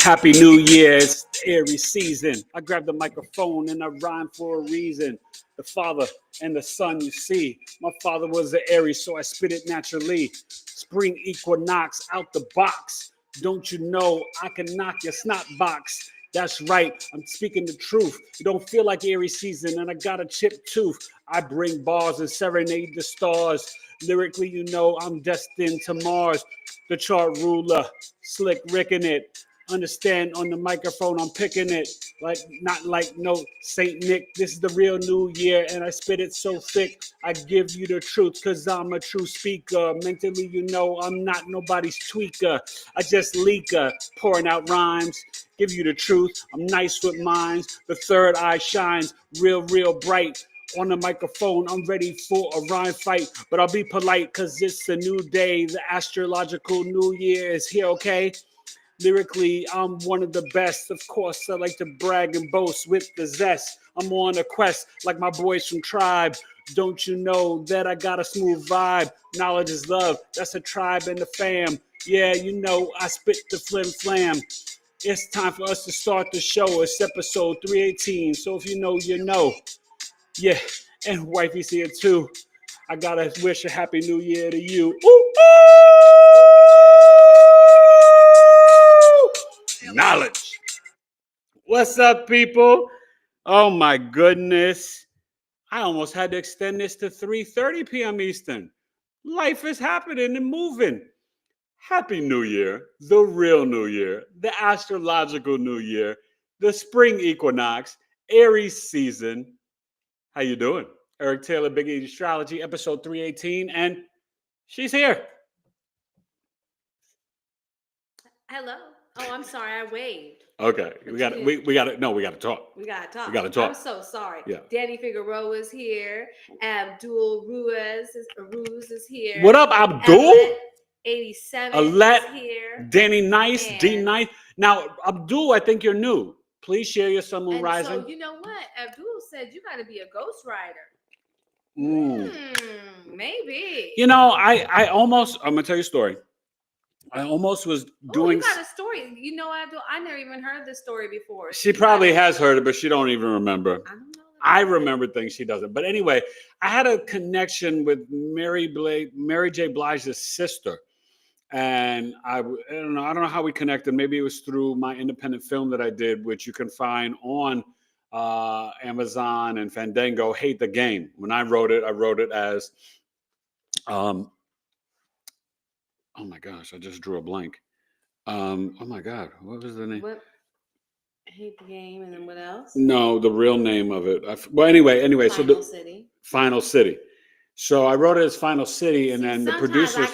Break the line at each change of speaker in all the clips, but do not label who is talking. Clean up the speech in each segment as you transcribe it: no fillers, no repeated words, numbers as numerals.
Happy New Year. It's Aries season. I grab the microphone and I rhyme for a reason. The Father and the Son, you see. My father was the Aries, so I spit it naturally. Spring equinox out the box. Don't you know I can knock your snot box? That's right, I'm speaking the truth. It don't feel like Aries season and I got a chipped tooth. I bring bars and serenade the stars. Lyrically, you know I'm destined to Mars. The chart ruler, slick ricking it. Understand on the microphone, I'm picking it. Like not like no Saint Nick. This is the real New Year, and I spit it so thick. I give you the truth, cause I'm a true speaker. Mentally, you know I'm not nobody's tweaker. I just leaker, pouring out rhymes. Give you the truth. I'm nice with minds. The third eye shines, real bright. On the microphone, I'm ready for a rhyme fight, but I'll be polite because it's a new day. The Astrological New Year is here, okay? Lyrically, I'm one of the best. Of course, I like to brag and boast with the zest. I'm on a quest like my boys from Tribe. Don't you know that I got a smooth vibe? Knowledge is love. That's a tribe and a fam. Yeah, you know I spit the flim flam. It's time for us to start the show. It's episode 318. So if you know, you know. Yeah, and wifey's here too. I gotta wish a happy new year to you. Ooh, ooh! Knowledge. What's up, people? Oh my goodness. I almost had to extend this to 3:30 p.m. Eastern. Life is happening and moving. Happy New Year, the real New Year, the astrological New Year, the spring equinox, Aries season. How you doing? Eric Taylor, BigEAstro, episode 318, and she's here.
Hello. Oh, I'm sorry, I waved.
Okay, we got to talk.
We gotta talk.
We got to talk.
I'm so sorry.
Yeah.
Danny Figueroa is here. Abdul Ruiz is here.
What up, Abdul?
87
Alette
is here.
Danny Nice, D Nice. Now, Abdul, I think you're new. Please share your Sun Moon Rising.
So you know what? Abdul said you got to be a ghostwriter. Maybe.
You know, I almost. I'm gonna tell you a story. I almost was doing.
You got a story. You know, Abdul, I never even heard this story before.
She probably has heard it, but she don't even remember.
I don't know.
I remember things she doesn't. But anyway, I had a connection with Mary J. Blige's sister. And I don't know how we connected. Maybe it was through my independent film that I did, which you can find on Amazon and Fandango. Hate the Game. When I wrote it as, oh my gosh, I just drew a blank. Oh my God, what was the name?
What? Hate the Game, and then what else?
No, the real name of it. Anyway. Final City. So I wrote it as Final City, and then the producers.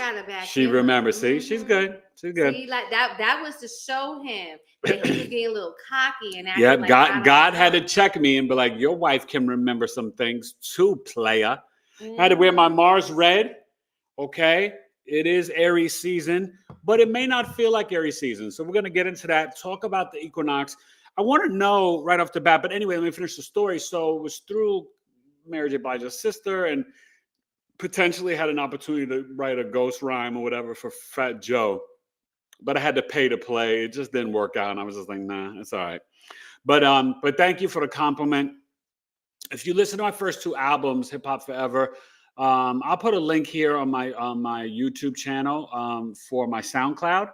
She remembers. See, she's good. She's good.
See, like that was to show him that he was getting a little cocky and
yeah. God had to check me and be like, "Your wife can remember some things too, playa." I had to wear my Mars red. Okay, it is Aries season, but it may not feel like Aries season. So we're gonna get into that. Talk about the equinox. I want to know right off the bat. But anyway, let me finish the story. So it was through Mary J. Blige's sister and. Potentially had an opportunity to write a ghost rhyme or whatever for Fat Joe, but I had to pay to play. It just didn't work out, and I was just like, nah, it's all right. But thank you for the compliment. If you listen to my first two albums, Hip Hop Forever, I'll put a link here on my YouTube channel for my SoundCloud,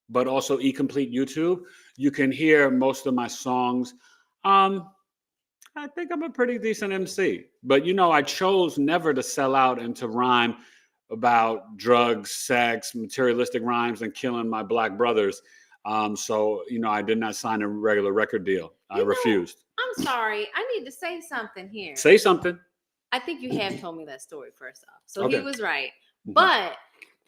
but also eComplete YouTube. You can hear most of my songs. I think I'm a pretty decent MC, but you know, I chose never to sell out and to rhyme about drugs, sex, materialistic rhymes, and killing my black brothers. So, you know, I did not sign a regular record deal. I refused.
I'm sorry. I need to say something here.
Say something.
I think you have told me that story first off. So
okay.
He was right. But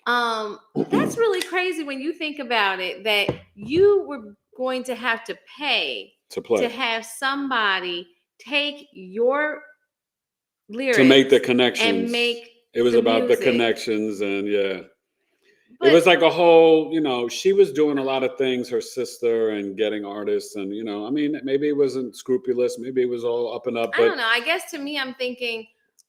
that's really crazy when you think about it, that you were going to have to pay to have somebody take your lyrics
to make the connections
and make
it was about music. The connections and but, it was like a whole, you know, she was doing a lot of things, her sister, and getting artists, and you know, I mean, maybe it wasn't scrupulous, maybe it was all up and up, but
I don't know. I guess to me, I'm thinking,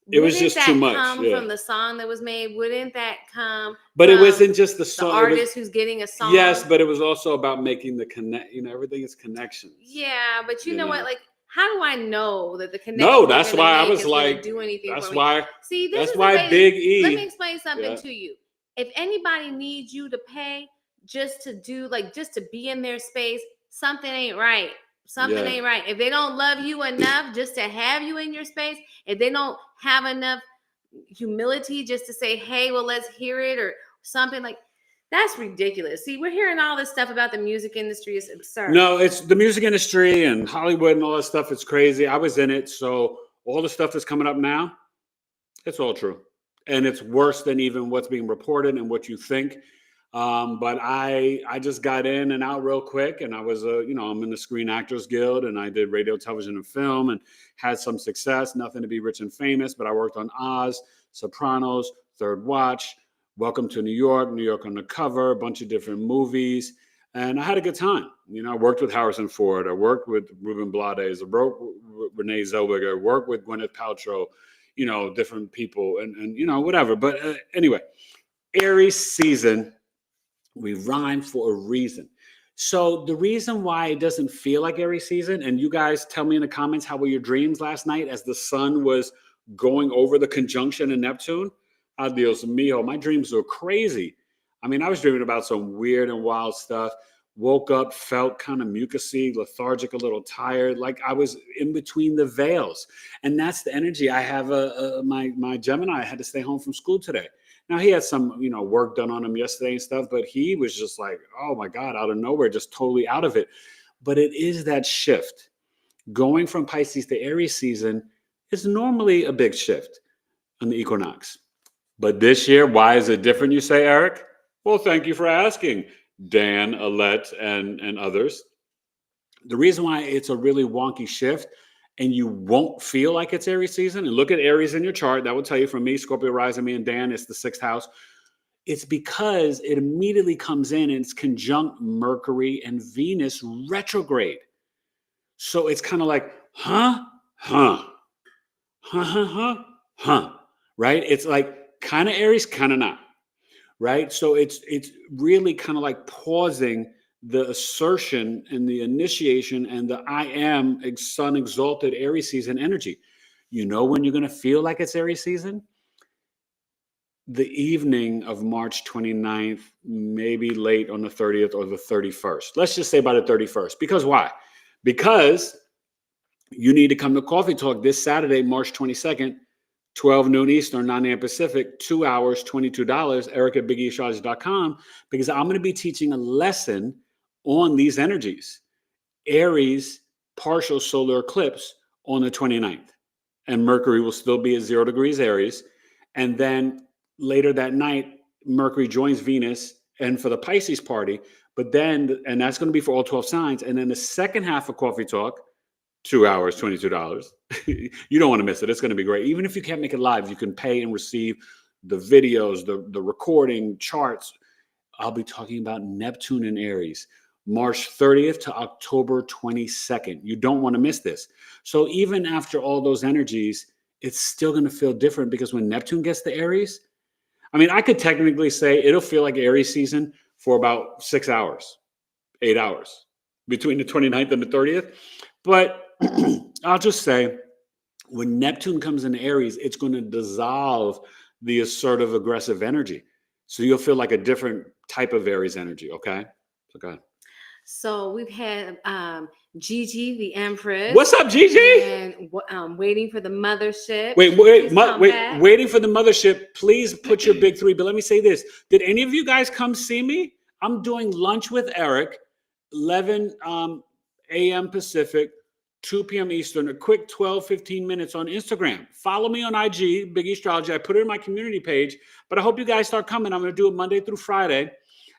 It was just too much.
Come from the song that was made? Wouldn't that come?
But it wasn't just the song.
The artist who's getting a song.
Yes, but it was also about making the connect. Everything is connections.
Yeah, but you know what? Like, how do I know that the connection?
No, that's why I was like,
do anything.
That's why.
See,
that's why Big E.
Let me explain something to you. If anybody needs you to pay just to be in their space, something ain't right. Something ain't right. If they don't love you enough just to have you in your space, if they don't have enough humility just to say, hey, well, let's hear it or something, like, that's ridiculous. See, we're hearing all this stuff about the music industry. It's absurd.
No, it's the music industry and Hollywood and all that stuff. It's crazy. I was in it. So all the stuff that's coming up now, it's all true. And it's worse than even what's being reported and what you think. But I just got in and out real quick, and I was I'm in the Screen Actors Guild, and I did radio, television, and film, and had some success. Nothing to be rich and famous, but I worked on Oz, Sopranos, Third Watch, Welcome to New York, New York Undercover, a bunch of different movies, and I had a good time. I worked with Harrison Ford, I worked with Ruben Blades, I worked with Renee Zellweger, I worked with Gwyneth Paltrow, different people, and whatever. But anyway, Aries season. We rhyme for a reason. So the reason why it doesn't feel like Aries season, and you guys tell me in the comments, how were your dreams last night as the sun was going over the conjunction in Neptune? Adios mío. My dreams were crazy. I mean, I was dreaming about some weird and wild stuff. Woke up, felt kind of mucusy, lethargic, a little tired, like I was in between the veils. And that's the energy. I have my Gemini had to stay home from school today. Now, he had some, work done on him yesterday and stuff, but he was just like, oh my God, out of nowhere, just totally out of it. But it is that shift. Going from Pisces to Aries season is normally a big shift on the equinox. But this year, why is it different, you say, Eric? Well, thank you for asking, Dan, Alette, and others. The reason why it's a really wonky shift and you won't feel like it's Aries season, and look at Aries in your chart, that will tell you from me, Scorpio rising, me and Dan, it's the 6th house. It's because it immediately comes in and it's conjunct Mercury and Venus retrograde. So it's kind of like, right? It's like kind of Aries, kind of not, right? So it's really kind of like pausing the assertion and the initiation and the I am sun exalted Aries season energy. When you're going to feel like it's Aries season? The evening of March 29th, maybe late on the 30th or the 31st. Let's just say by the 31st. Because why? Because you need to come to Coffee Talk this Saturday, March 22nd, 12 noon Eastern, 9 a.m. Pacific, 2 hours, $22, Eric at BigEAstro.com, because I'm going to be teaching a lesson on these energies. Aries partial solar eclipse on the 29th. And Mercury will still be at 0 degrees Aries. And then later that night, Mercury joins Venus and for the Pisces party. But then, and that's going to be for all 12 signs. And then the second half of Coffee Talk, 2 hours, $22. You don't want to miss it. It's going to be great. Even if you can't make it live, you can pay and receive the videos, the recording, charts. I'll be talking about Neptune and Aries, March 30th to October 22nd. You don't want to miss this. So even after all those energies, it's still going to feel different because when Neptune gets to Aries, I mean, I could technically say it'll feel like Aries season for about 6 hours, 8 hours between the 29th and the 30th. But I'll just say when Neptune comes into Aries, it's going to dissolve the assertive, aggressive energy. So you'll feel like a different type of Aries energy. Okay. So go ahead.
So we've had Gigi, the Empress.
What's up, Gigi?
And waiting for the mothership.
Waiting for the mothership. Please put your big 3. But let me say this. Did any of you guys come see me? I'm doing lunch with Eric, 11 a.m. Pacific, 2 p.m. Eastern, a quick 12, 15 minutes on Instagram. Follow me on IG, Big Astrology. I put it in my community page, but I hope you guys start coming. I'm going to do it Monday through Friday,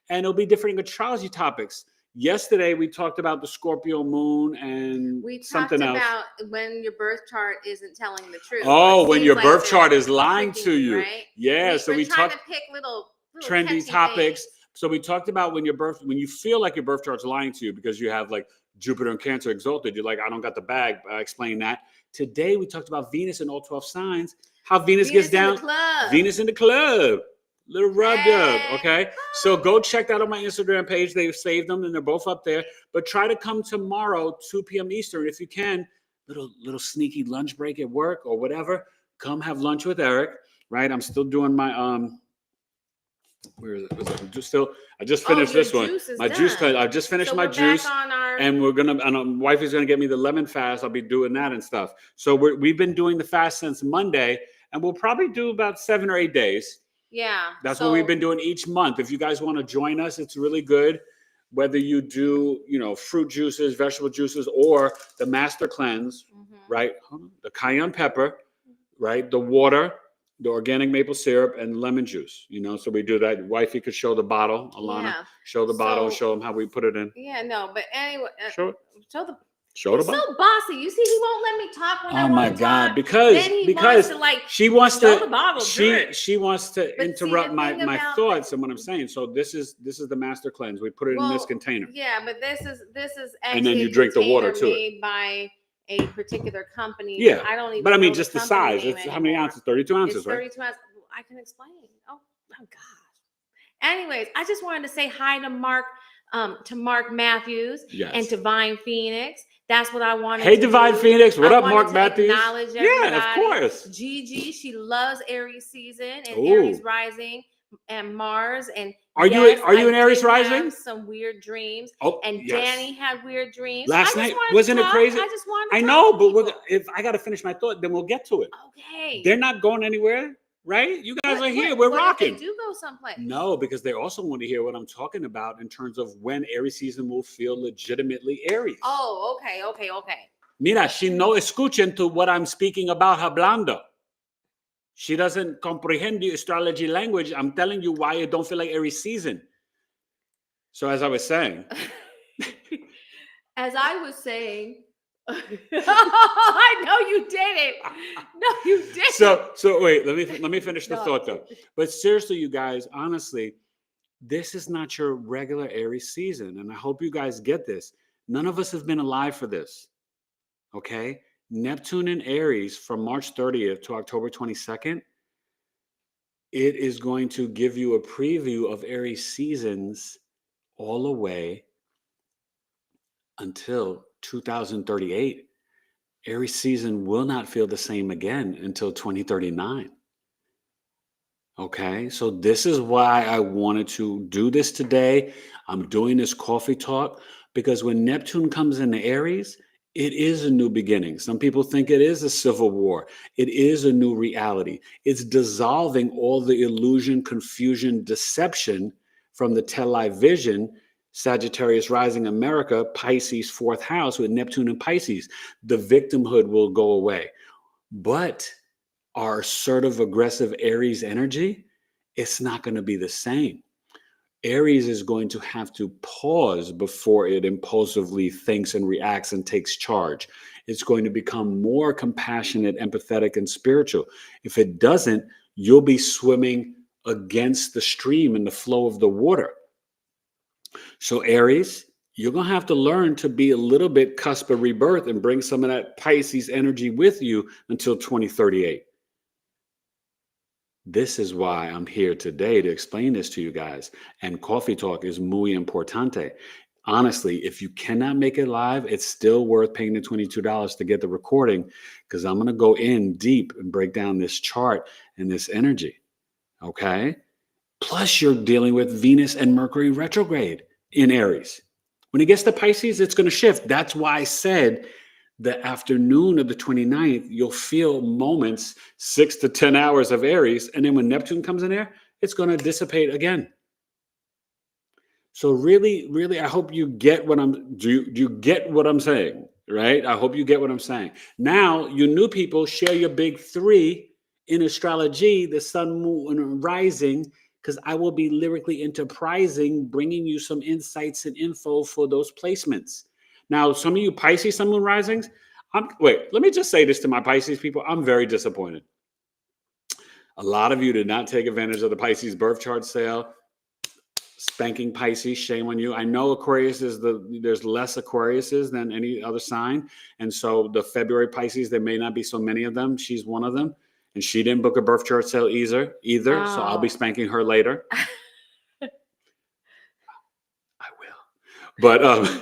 and it'll be different astrology topics. Yesterday, we talked about the Scorpio moon and something else. We talked
about when your birth chart isn't telling the truth.
Oh, when your birth chart is lying to you.
Right?
Yeah, so we
trying
talked
to pick little
trendy topics.
things.
So we talked about when you feel like your birth chart's lying to you because you have like Jupiter and Cancer exalted, you're like, I don't got the bag. I explained that. Today we talked about Venus and all 12 signs, how Venus gets down. Venus in the club. Little rub dub, okay? So go check that on my Instagram page. They've saved them and they're both up there. But try to come tomorrow, 2 p.m. Eastern, if you can. Little sneaky lunch break at work or whatever. Come have lunch with Eric, right? I'm still doing my where is it? I just finished this one. My juice. I just finished my juice, and wifey's gonna get me the lemon fast. I'll be doing that and stuff. So we've been doing the fast since Monday, and we'll probably do about 7 or 8 days.
Yeah.
That's what we've been doing each month. If you guys want to join us, it's really good. Whether you do, fruit juices, vegetable juices, or the master cleanse, right? The cayenne pepper, right? The water, the organic maple syrup, and lemon juice. So we do that. Wifey could show the bottle. Alana, show the bottle and show them how we put it in.
Yeah, no, but anyway,
show the
He's so bossy. You see, he won't let me talk when I want to talk. Oh my God!
Because she wants to
the bottle.
She wants to interrupt my thoughts and what I'm saying. So this is the master cleanse. We put it in this container.
Yeah, but this is actually
and then you drink the water to
made by a particular company.
Yeah,
I don't even.
But I mean, just the size. It's how many ounces? 32 ounces,
it's 32
right?
ounces. I can explain. Oh gosh. Anyways, I just wanted to say hi to Mark Matthews and to Divine Phoenix. That's what I wanted to do. Hey,
Divine Phoenix. What up, Mark Matthews?
Acknowledge everybody.
Yeah, of course.
Gigi, she loves Aries season and Aries rising and Mars. And
are you an Aries rising?
Some weird dreams.
Oh,
and Danny had weird dreams.
Last night, wasn't it crazy?
I just wanted to
I know, but if I got to finish my thought, then we'll get to it.
Okay.
They're not going anywhere. Right? You guys are here. We're rocking.
They do go someplace.
No, because they also want to hear what I'm talking about in terms of when Aries season will feel legitimately Aries.
Oh, okay.
Mira, she no escuchen to what I'm speaking about hablando. She doesn't comprehend the astrology language. I'm telling you why it don't feel like Aries season. So as I was saying.
I know you didn't. No, you didn't.
So wait, let me finish the thought though. But seriously, you guys, honestly, this is not your regular Aries season. And I hope you guys get this. None of us have been alive for this. Okay? Neptune in Aries from March 30th to October 22nd. It is going to give you a preview of Aries seasons all the way until 2038. Aries season will not feel the same again until 2039. Okay, so this is why I wanted to do this today. I'm doing this coffee talk because when Neptune comes into Aries, it is a new beginning. Some people think it is a civil war. It is a new reality. It's dissolving all the illusion, confusion, deception from the television. Sagittarius rising America, Pisces, 4th house with Neptune and Pisces. The victimhood will go away. But our assertive, aggressive Aries energy, it's not going to be the same. Aries is going to have to pause before it impulsively thinks and reacts and takes charge. It's going to become more compassionate, empathetic, and spiritual. If it doesn't, you'll be swimming against the stream and the flow of the water. So Aries, you're going to have to learn to be a little bit cusp of rebirth and bring some of that Pisces energy with you until 2038. This is why I'm here today to explain this to you guys. And Coffee Talk is muy importante. Honestly, if you cannot make it live, it's still worth paying the $22 to get the recording because I'm going to go in deep and break down this chart and this energy. Okay? Plus, you're dealing with Venus and Mercury retrograde in Aries. When it gets to Pisces, it's going to shift. That's why I said the afternoon of the 29th, you'll feel moments, 6 to 10 hours of Aries. And then when Neptune comes in there, it's going to dissipate again. So really, really, I hope you get what you get what I'm saying, right? I hope you get what I'm saying. Now, you new people, share your big 3 in astrology, the sun, moon, and rising, because I will be lyrically enterprising, bringing you some insights and info for those placements. Now, some of you Pisces, sun, moon, risings, let me just say this to my Pisces people. I'm very disappointed. A lot of you did not take advantage of the Pisces birth chart sale. Spanking Pisces, shame on you. I know Aquarius there's less Aquariuses than any other sign. And so the February Pisces, there may not be so many of them. She's one of them. And she didn't book a birth chart sale either.
Oh.
So I'll be spanking her later. I will.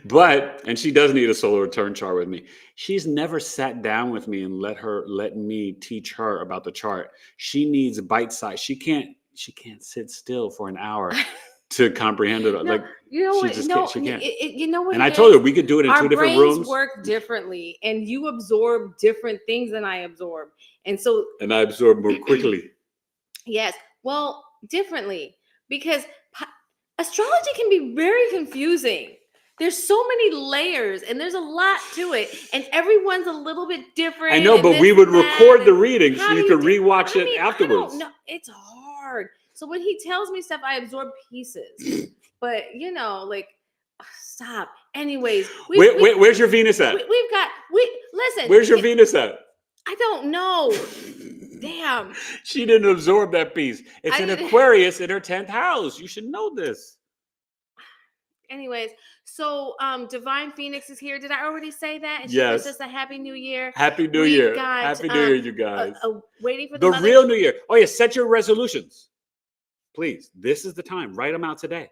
But and she does need a solar return chart with me. She's never sat down with me and let me teach her about the chart. She needs bite size. She can't sit still for an hour to comprehend it.
No,
like
you know what?
she can't.
You know what?
And I told her we could do it in two different rooms.
Our brains work differently, and you absorb different things than I absorb, and I
absorb more quickly.
Yes, well, differently, because astrology can be very confusing. There's so many layers and there's a lot to it. And everyone's a little bit different.
I know, but we would record the reading so you could rewatch it afterwards.
No, it's hard. So when he tells me stuff, I absorb pieces. But, stop. Anyways.
Where's your Venus at?
Listen.
Where's your Venus at?
I don't know. Damn.
She didn't absorb that piece. It's an Aquarius in her 10th house. You should know this.
Anyways, so Divine Phoenix is here. Did I already say that? And
yes.
She wishes us a Happy New Year.
Happy New Year. Happy New Year, you guys.
Waiting for
the real New Year. Oh, yeah. Set your resolutions. Please. This is the time. Write them out today.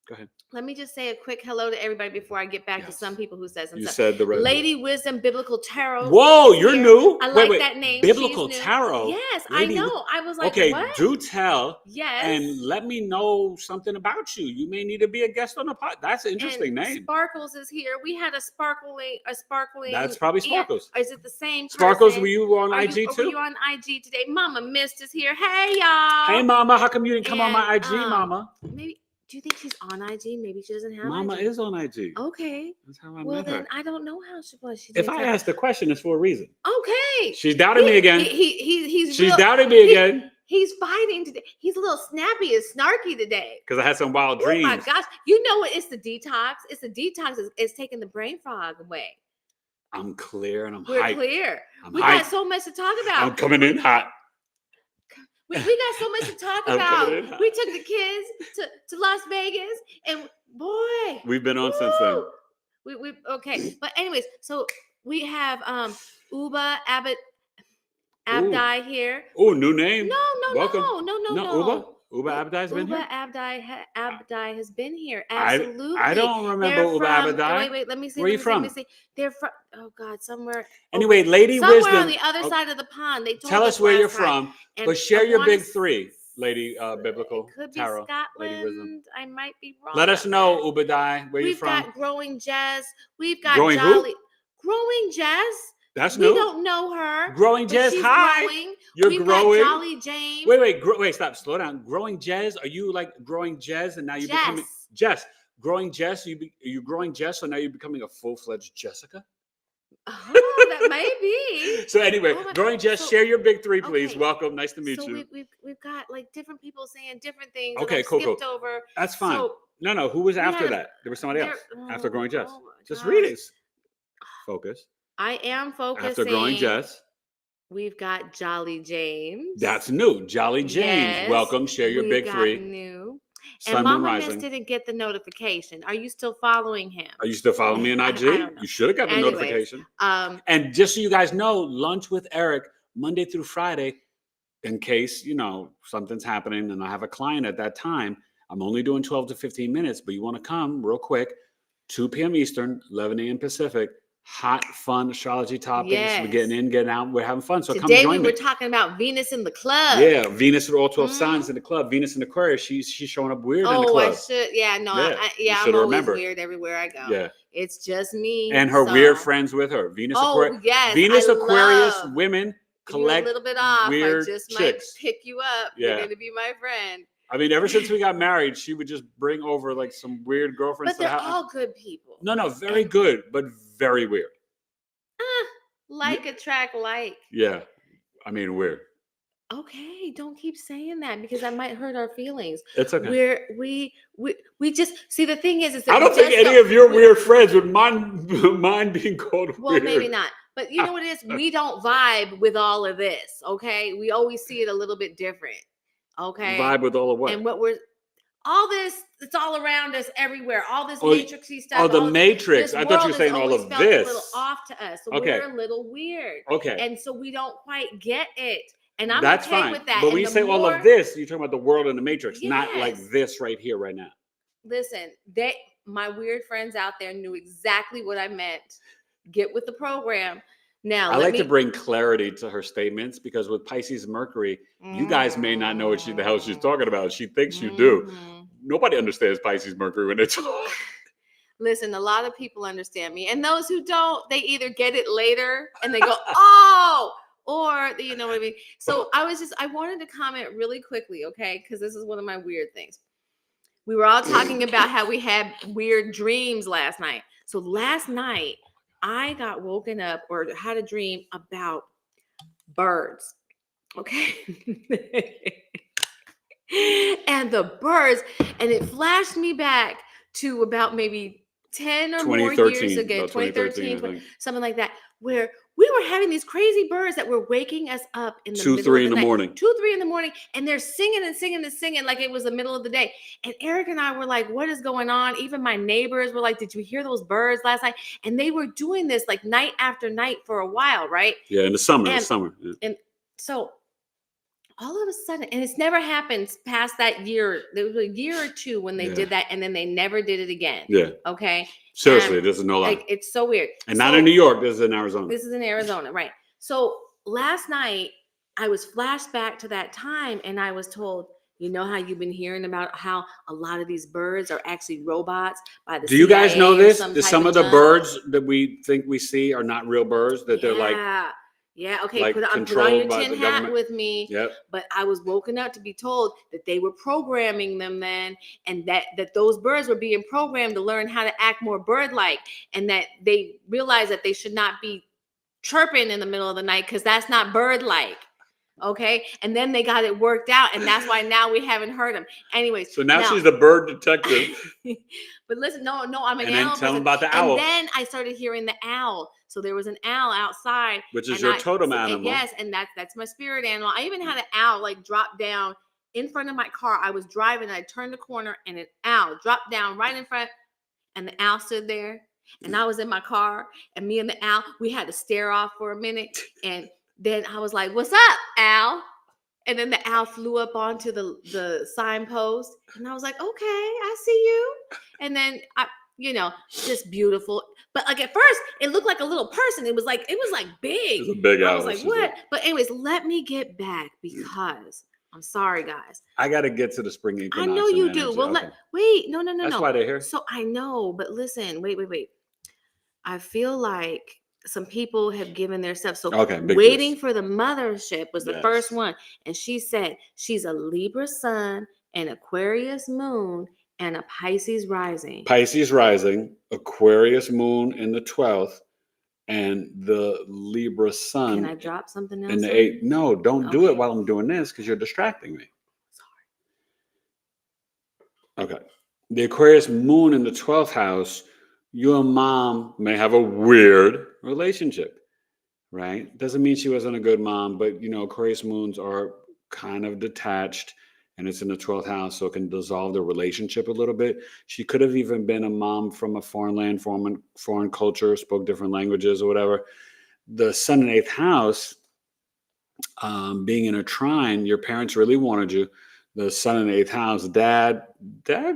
Go ahead.
Let me just say a quick hello to everybody before I get back to some people who says some
you
stuff.
Said the
Lady Wisdom Biblical Tarot.
Whoa, you're new.
I like that name.
Biblical Tarot.
Yes, Lady, I know. I was like,
okay,
what?
Do tell.
Yes.
And let me know something about you. You may need to be a guest on the pod. That's an interesting name.
Sparkles is here. We had a sparkling.
That's probably Sparkles.
Is it the same person?
Sparkles, were you on IG too?
Were you on IG today? Mama Mist is here. Hey, y'all.
Hey, Mama. How come you didn't come on my IG, Mama?
Maybe. Do you think she's on IG? Maybe she doesn't have
Mama
IG.
is on IG.
Okay.
That's how I met her.
Well, then I don't know how she was.
If I asked the question, it's for a reason.
Okay.
She's doubting me again.
She's
doubting me again.
He's fighting today. He's a little snappy and snarky today.
Because I had some wild dreams.
Oh my gosh. You know what? It's the detox. It's the detox. It's taking the brain fog away.
I'm clear and
We're
hyped.
clear. We
hyped.
got so much to talk about.
I'm coming in hot.
We got so much to talk about. We took the kids to Las Vegas, and boy,
we've been on since then.
We okay, but anyways, so we have Uba Abdi here.
Oh, new name.
Welcome.
No. Uba Abdi's been here.
Abdi has been here. Absolutely.
I don't remember Uba Abdi.
Wait. Let me see.
Where are you from?
They're from. Oh God, somewhere.
Anyway, Lady
somewhere
Wisdom.
On the other side of the pond. They told
tell us where you're
time.
from, but share your big three, Lady Biblical
could be
Tarot.
Scotland.
Lady Wisdom.
I might be wrong.
Let us know, Ubadai, where you're from.
We've got Growing Jazz. We've got
Growing
Jolly. Growing Jazz.
That's new.
We don't know her.
Growing Jazz, hi. You're growing.
Got Jolly James.
Wait, stop, slow down. Growing Jazz, are you like growing Jazz and now you're becoming Jess? Growing Jess, are you growing Jess, so now you're becoming a full-fledged Jessica?
Oh, that may be.
So anyway, Growing Jess, share your big three, please. Okay. Welcome, nice to meet you.
We've got like different people saying different things.
Okay, cool.
Over.
That's fine. So, no, who was after that? There was somebody else after Growing Jess. Just read it. Focus.
I am focusing.
After Growing Jess.
We've got Jolly James.
That's new. Jolly James. Yes. Welcome. Share your big three.
New.
Sun,
and Mama
Rising.
Miss didn't get the notification. Are you still following him?
Are you still following me on IG? You should have got the notification. And just so you guys know, Lunch with Eric, Monday through Friday, in case, something's happening and I have a client at that time. I'm only doing 12 to 15 minutes, but you want to come real quick, 2 p.m. Eastern, 11 a.m. Pacific. Hot, fun astrology topics. Yes. We're getting in, getting out. We're having fun. So
today
come join me.
Today we were talking about Venus in the club.
Yeah, Venus with all 12 signs in the club. Venus in Aquarius. She's showing up weird in the club.
Oh, I should. Yeah, no. I'm always weird everywhere I go.
Yeah.
It's just me.
And her weird friends with her. Venus Aquarius.
Yes.
Venus Aquarius women collect
a little bit off.
Weird
I just
chicks.
Might pick you up.
Yeah.
You're going to be my friend.
I mean, ever since we got married, she would just bring over like some weird girlfriends.
But they're all good people.
No, very good, but very weird.
Attract like.
Yeah. I mean, weird.
Okay, don't keep saying that because that might hurt our feelings.
It's okay.
We just see the thing is that
I don't think any of your weird friends would mind being called weird.
Well, maybe not. But you know what it is? We don't vibe with all of this. Okay, we always see it a little bit different. Okay,
vibe with all of what?
And what we're all this, it's all around us everywhere. All this matrixy stuff.
Oh, the Matrix. I thought you were saying all of this.
A little off to us. So we're a little weird.
Okay.
And so we don't quite get it. And I'm
That's
okay
fine
with that.
But when you say all of this, you're talking about the world in the Matrix, not like this right here, right now.
Listen, my weird friends out there knew exactly what I meant. Get with the program. Now,
I like to bring clarity to her statements because with Pisces Mercury, you guys may not know what the hell she's talking about. She thinks you do. Nobody understands Pisces Mercury when it's
Listen, a lot of people understand me. And those who don't, they either get it later and they go, oh, or you know what I mean? So I wanted to comment really quickly, okay? Because this is one of my weird things. We were all talking about how we had weird dreams last night. So last night, I got woken up or had a dream about birds. Okay. And the birds, and it flashed me back to about maybe 10 or more years ago, 2013, something like that, where we were having these crazy birds that were waking us up in the
2-3 in the morning.
2-3 in the morning, and they're singing and singing and singing like it was the middle of the day. And Eric and I were like, what is going on? Even my neighbors were like, did you hear those birds last night? And they were doing this like night after night for a while, right?
Yeah, in the summer.
Yeah. And so all of a sudden, and it's never happened past that year. There was a year or two when they did that, and then they never did it again.
Yeah.
Okay.
Seriously, this is no lie.
Like, it's so weird.
And not in New York. This is in Arizona.
This is in Arizona, right? So last night, I was flashed back to that time, and I was told, you know how you've been hearing about how a lot of these birds are actually robots by the CIA.
Do you guys know this? Some of the birds that we think we see are not real birds, that they're like...
Yeah, okay,
like
put on your tin hat with me.
Yep.
But I was woken up to be told that they were programming them then, and that those birds were being programmed to learn how to act more bird-like, and that they realized that they should not be chirping in the middle of the night because that's not bird-like. Okay, and then they got it worked out, and that's why now we haven't heard them. Anyways,
so now she's the bird detective.
But listen, no, I'm an
and
owl.
And then tell them about the owl.
And then I started hearing the owl. So there was an owl outside,
which is your totem animal.
Yes, and that's my spirit animal. I even had an owl like drop down in front of my car. I was driving, I turned the corner, and an owl dropped down right in front, and the owl stood there. And I was in my car, and me and the owl, we had to stare off for a minute, and then I was like, "What's up, owl?" And then the owl flew up onto the signpost, and I was like, "Okay, I see you." And then just beautiful. But like at first, it looked like a little person. It was like big.
It was a big owl.
I was like, "What?" But anyways, let me get back because I'm sorry, guys.
I got to get to the spring equinox.
I know you do. Well, wait, no.
That's why they're here.
So I know, but listen, wait. I feel like some people have given their stuff. So waiting for the mothership was the first one. And she said she's a Libra sun, an Aquarius moon, and a Pisces rising.
Pisces rising, Aquarius moon in the 12th, and the Libra sun.
Can I drop something else?
In the 8th. No, don't do it while I'm doing this because you're distracting me. Sorry. Okay. The Aquarius moon in the 12th house, you and mom may have a weird relationship, right? Doesn't mean she wasn't a good mom, but Aquarius moons are kind of detached, and it's in the 12th house, so it can dissolve the relationship a little bit. She could have even been a mom from a foreign land, foreign culture, spoke different languages or whatever. The sun in 8th house, being in a trine, your parents really wanted you. The sun in the 8th house, dad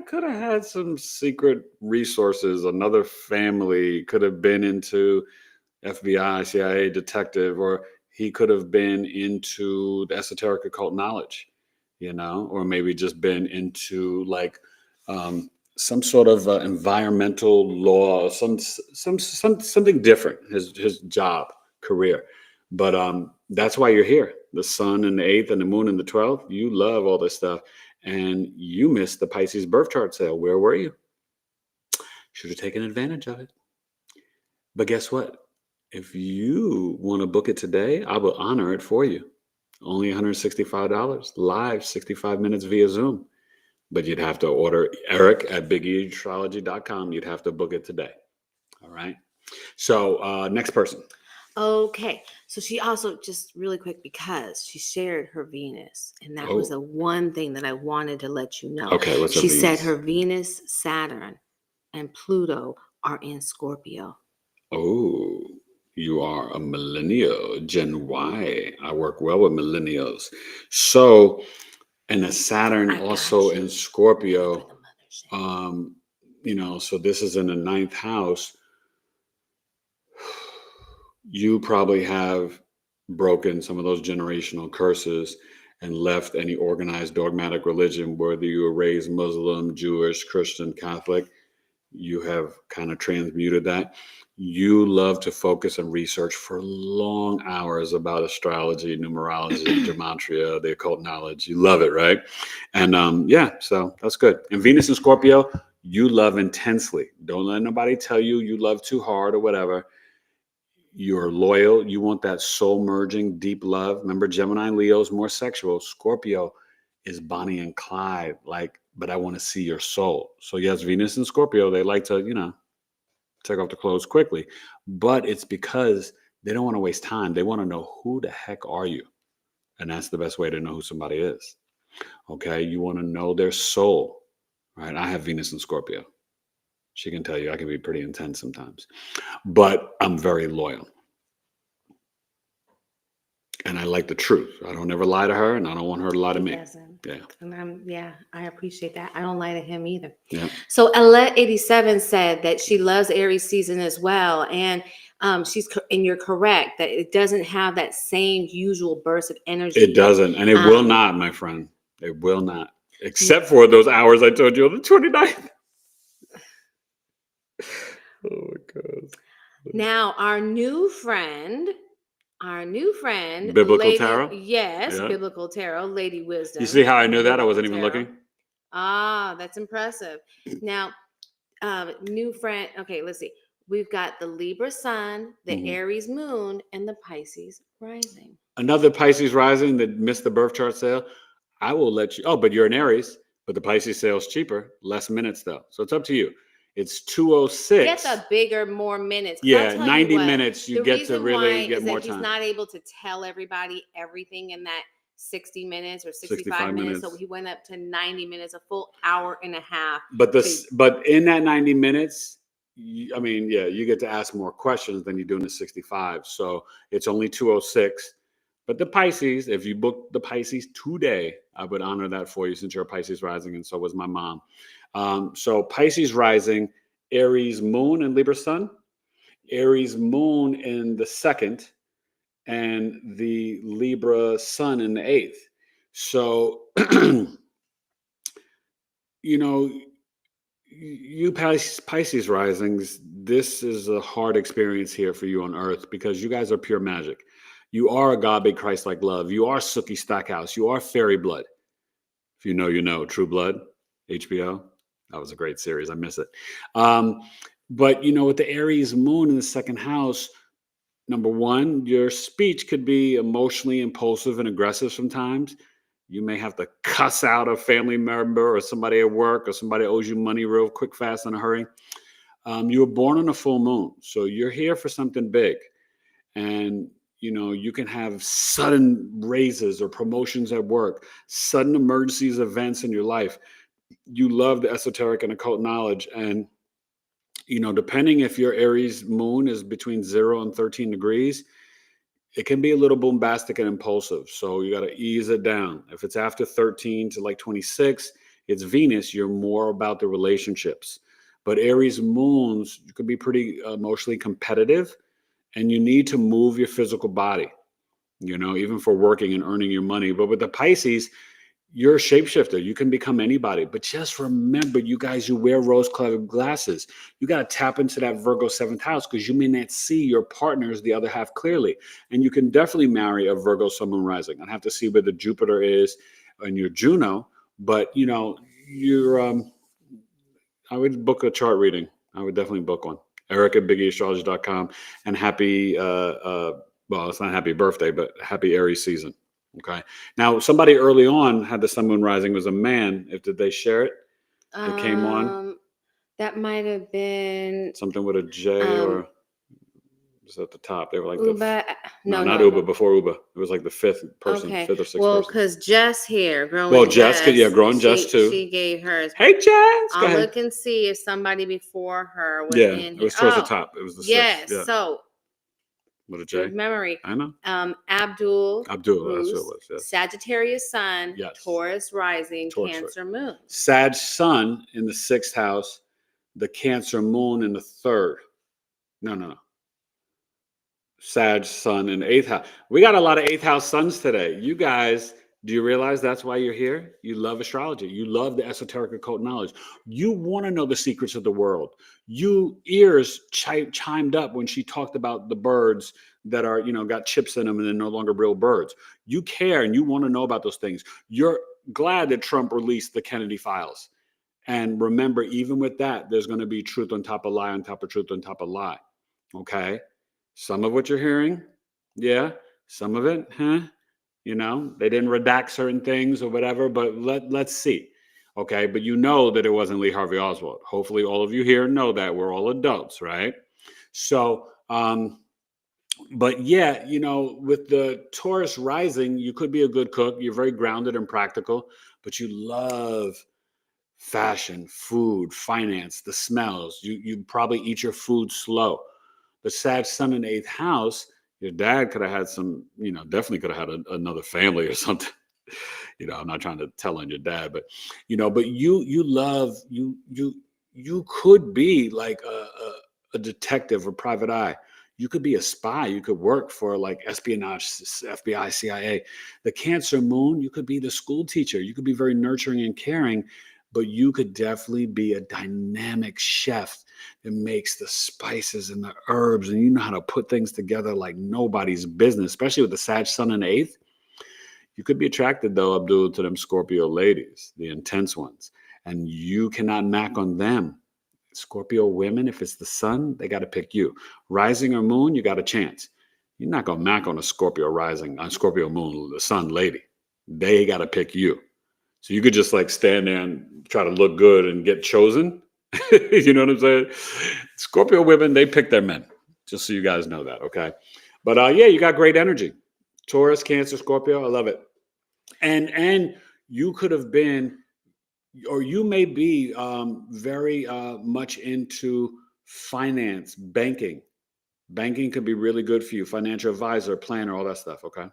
could have had some secret resources. Another family could have been into FBI, CIA detective, or he could have been into the esoteric occult knowledge, or maybe just been into like some sort of environmental law, something different. His job, career, but that's why you're here. The sun in the 8th and the moon in the 12th. You love all this stuff, and you missed the Pisces birth chart sale. Where were you? Should have taken advantage of it. But guess what? If you want to book it today, I will honor it for you. Only $165, live, 65 minutes via Zoom. But you'd have to order Eric at BigEAstrology.com. You'd have to book it today. All right. So next person.
Okay. So she also, just really quick, because she shared her Venus, and that was the one thing that I wanted to let you know.
Okay, what's
she
her
said
Venus?
her Venus, Saturn, and Pluto are in Scorpio.
Oh, you are a millennial, Gen Y. I work well with millennials. So, and the Saturn also in Scorpio. So this is in the 9th house. You probably have broken some of those generational curses and left any organized dogmatic religion, whether you were raised Muslim, Jewish, Christian, Catholic. You have kind of transmuted that. You love to focus and research for long hours about astrology, numerology, gematria, the occult knowledge. You love it, right? And so that's good. And Venus in Scorpio, you love intensely. Don't let nobody tell you you love too hard or whatever. You're loyal. You want that soul merging, deep love. Remember, Gemini and Leo is more sexual. Scorpio is Bonnie and Clyde, but I want to see your soul. So yes, Venus and Scorpio, they like to, take off the clothes quickly, but it's because they don't want to waste time. They want to know, who the heck are you? And that's the best way to know who somebody is. Okay. You want to know their soul, right? I have Venus and Scorpio. She can tell you I can be pretty intense sometimes, but I'm very loyal. And I like the truth. I don't ever lie to her, and I don't want her to lie to me. Yeah.
And I appreciate that. I don't lie to him either.
Yeah.
So Alette87 said that she loves Aries season as well. And and you're correct that it doesn't have that same usual burst of energy.
It doesn't. And it will not, my friend. It will not. Except for those hours I told you on the 29th. Oh my God.
Now, our new friend,
Biblical
Lady,
Tarot?
Yes,
Yeah.
Biblical Tarot, Lady Wisdom.
You see how I knew that? I wasn't even looking.
That's impressive. Now, new friend. Okay, let's see. We've got the Libra Sun, the Aries Moon, and the Pisces Rising.
Another Pisces Rising that missed the birth chart sale. I will let you. Oh, but you're an Aries, but the Pisces sale's cheaper, less minutes though. So it's up to you. It's 206.
Get the bigger, more minutes.
Yeah, 90 minutes. You get to really get more time.
He's not able to tell everybody everything in that 60 minutes or 65 minutes. So he went up to 90 minutes, a full hour and a half.
But in that 90 minutes, you get to ask more questions than you do in the 65. So it's only 206. But the Pisces, if you book the Pisces today, I would honor that for you since you're a Pisces rising, and so was my mom. So Pisces rising, Aries moon and Libra sun, Aries moon in the 2nd, and the Libra sun in the 8th. So, you Pisces risings, this is a hard experience here for you on Earth because you guys are pure magic. You are agape Christ-like love. You are Sookie Stackhouse. You are fairy blood. If you know, True Blood, HBO. That was a great series. I miss it. But with the Aries moon in the 2nd house, number one, your speech could be emotionally impulsive and aggressive sometimes. You may have to cuss out a family member or somebody at work or somebody owes you money real quick, fast, in a hurry. You were born on a full moon, so you're here for something big. And, you can have sudden raises or promotions at work, sudden emergencies, events in your life. You love the esoteric and occult knowledge. And, depending if your Aries moon is between 0 and 13 degrees, it can be a little bombastic and impulsive. So you got to ease it down. If it's after 13 to like 26, it's Venus. You're more about the relationships. But Aries moons, you could be pretty emotionally competitive, and you need to move your physical body, even for working and earning your money. But with the Pisces, you're a shapeshifter. You can become anybody. But just remember, you guys, you wear rose-colored glasses. You got to tap into that Virgo 7th house because you may not see your partners, the other half, clearly. And you can definitely marry a Virgo Sun Moon rising. I'd have to see where the Jupiter is and your Juno. But, I would book a chart reading. I would definitely book one. Eric at BigEAstro.com. And happy, it's not happy birthday, but happy Aries season. Okay. Now, somebody early on had the Sun Moon rising was a man. Did they share it? It came on.
That might have been
something with a J or was at the top. They were like
Uba.
not Uba, before Uba. It was like the fifth person,
okay.
fifth or sixth
well,
person.
because Jess here, growing
well, Jess, growing Jess too.
She gave hers.
Hey, Jess.
I'll look and see if somebody before her was in here.
It was towards the top. It was the sixth. Yeah.
So,
what a J?
good memory.
I know.
Abdul,
that's what it was. Yes.
Sagittarius Sun,
yes.
Taurus rising, Cancer Moon.
Sag Sun in the 6th house, the Cancer Moon in the 3rd. No. Sag Sun in the 8th house. We got a lot of 8th house suns today. You guys, do you realize that's why you're here? You love astrology. You love the esoteric occult knowledge. You want to know the secrets of the world. You ears chimed up when she talked about the birds that are, got chips in them and they're no longer real birds. You care and you want to know about those things. You're glad that Trump released the Kennedy files. And remember, even with that, there's going to be truth on top of lie, on top of truth, on top of lie. Okay? Some of what you're hearing, yeah. Some of it, they didn't redact certain things or whatever, but let's see. Okay, but that it wasn't Lee Harvey Oswald. Hopefully all of you here know that. We're all adults, right? So, but yeah, with the Taurus rising, you could be a good cook. You're very grounded and practical, but you love fashion, food, finance, the smells. You probably eat your food slow. The Sag Sun in the 8th house, your dad could have had some, definitely could have had another family or something. I'm not trying to tell on your dad, but, but you love, you could be like a detective or private eye. You could be a spy. You could work for like espionage, FBI, CIA. The Cancer Moon, you could be the school teacher. You could be very nurturing and caring, but you could definitely be a dynamic chef that makes the spices and the herbs, and you know how to put things together like nobody's business, especially with the Sag Sun in the 8th. You could be attracted, though, Abdul, to them Scorpio ladies, the intense ones, and you cannot mac on them. Scorpio women, if it's the sun, they got to pick you. Rising or moon, you got a chance. You're not going to mac on a Scorpio rising, on Scorpio moon, the sun lady. They got to pick you. So you could just like stand there and try to look good and get chosen. You know what I'm saying? Scorpio women, they pick their men. Just so you guys know that, okay? But yeah, you got great energy. Taurus, Cancer, Scorpio, I love it. And you could have been, or you may be very much into finance, banking. Banking could be really good for you. Financial advisor, planner, all that stuff, okay?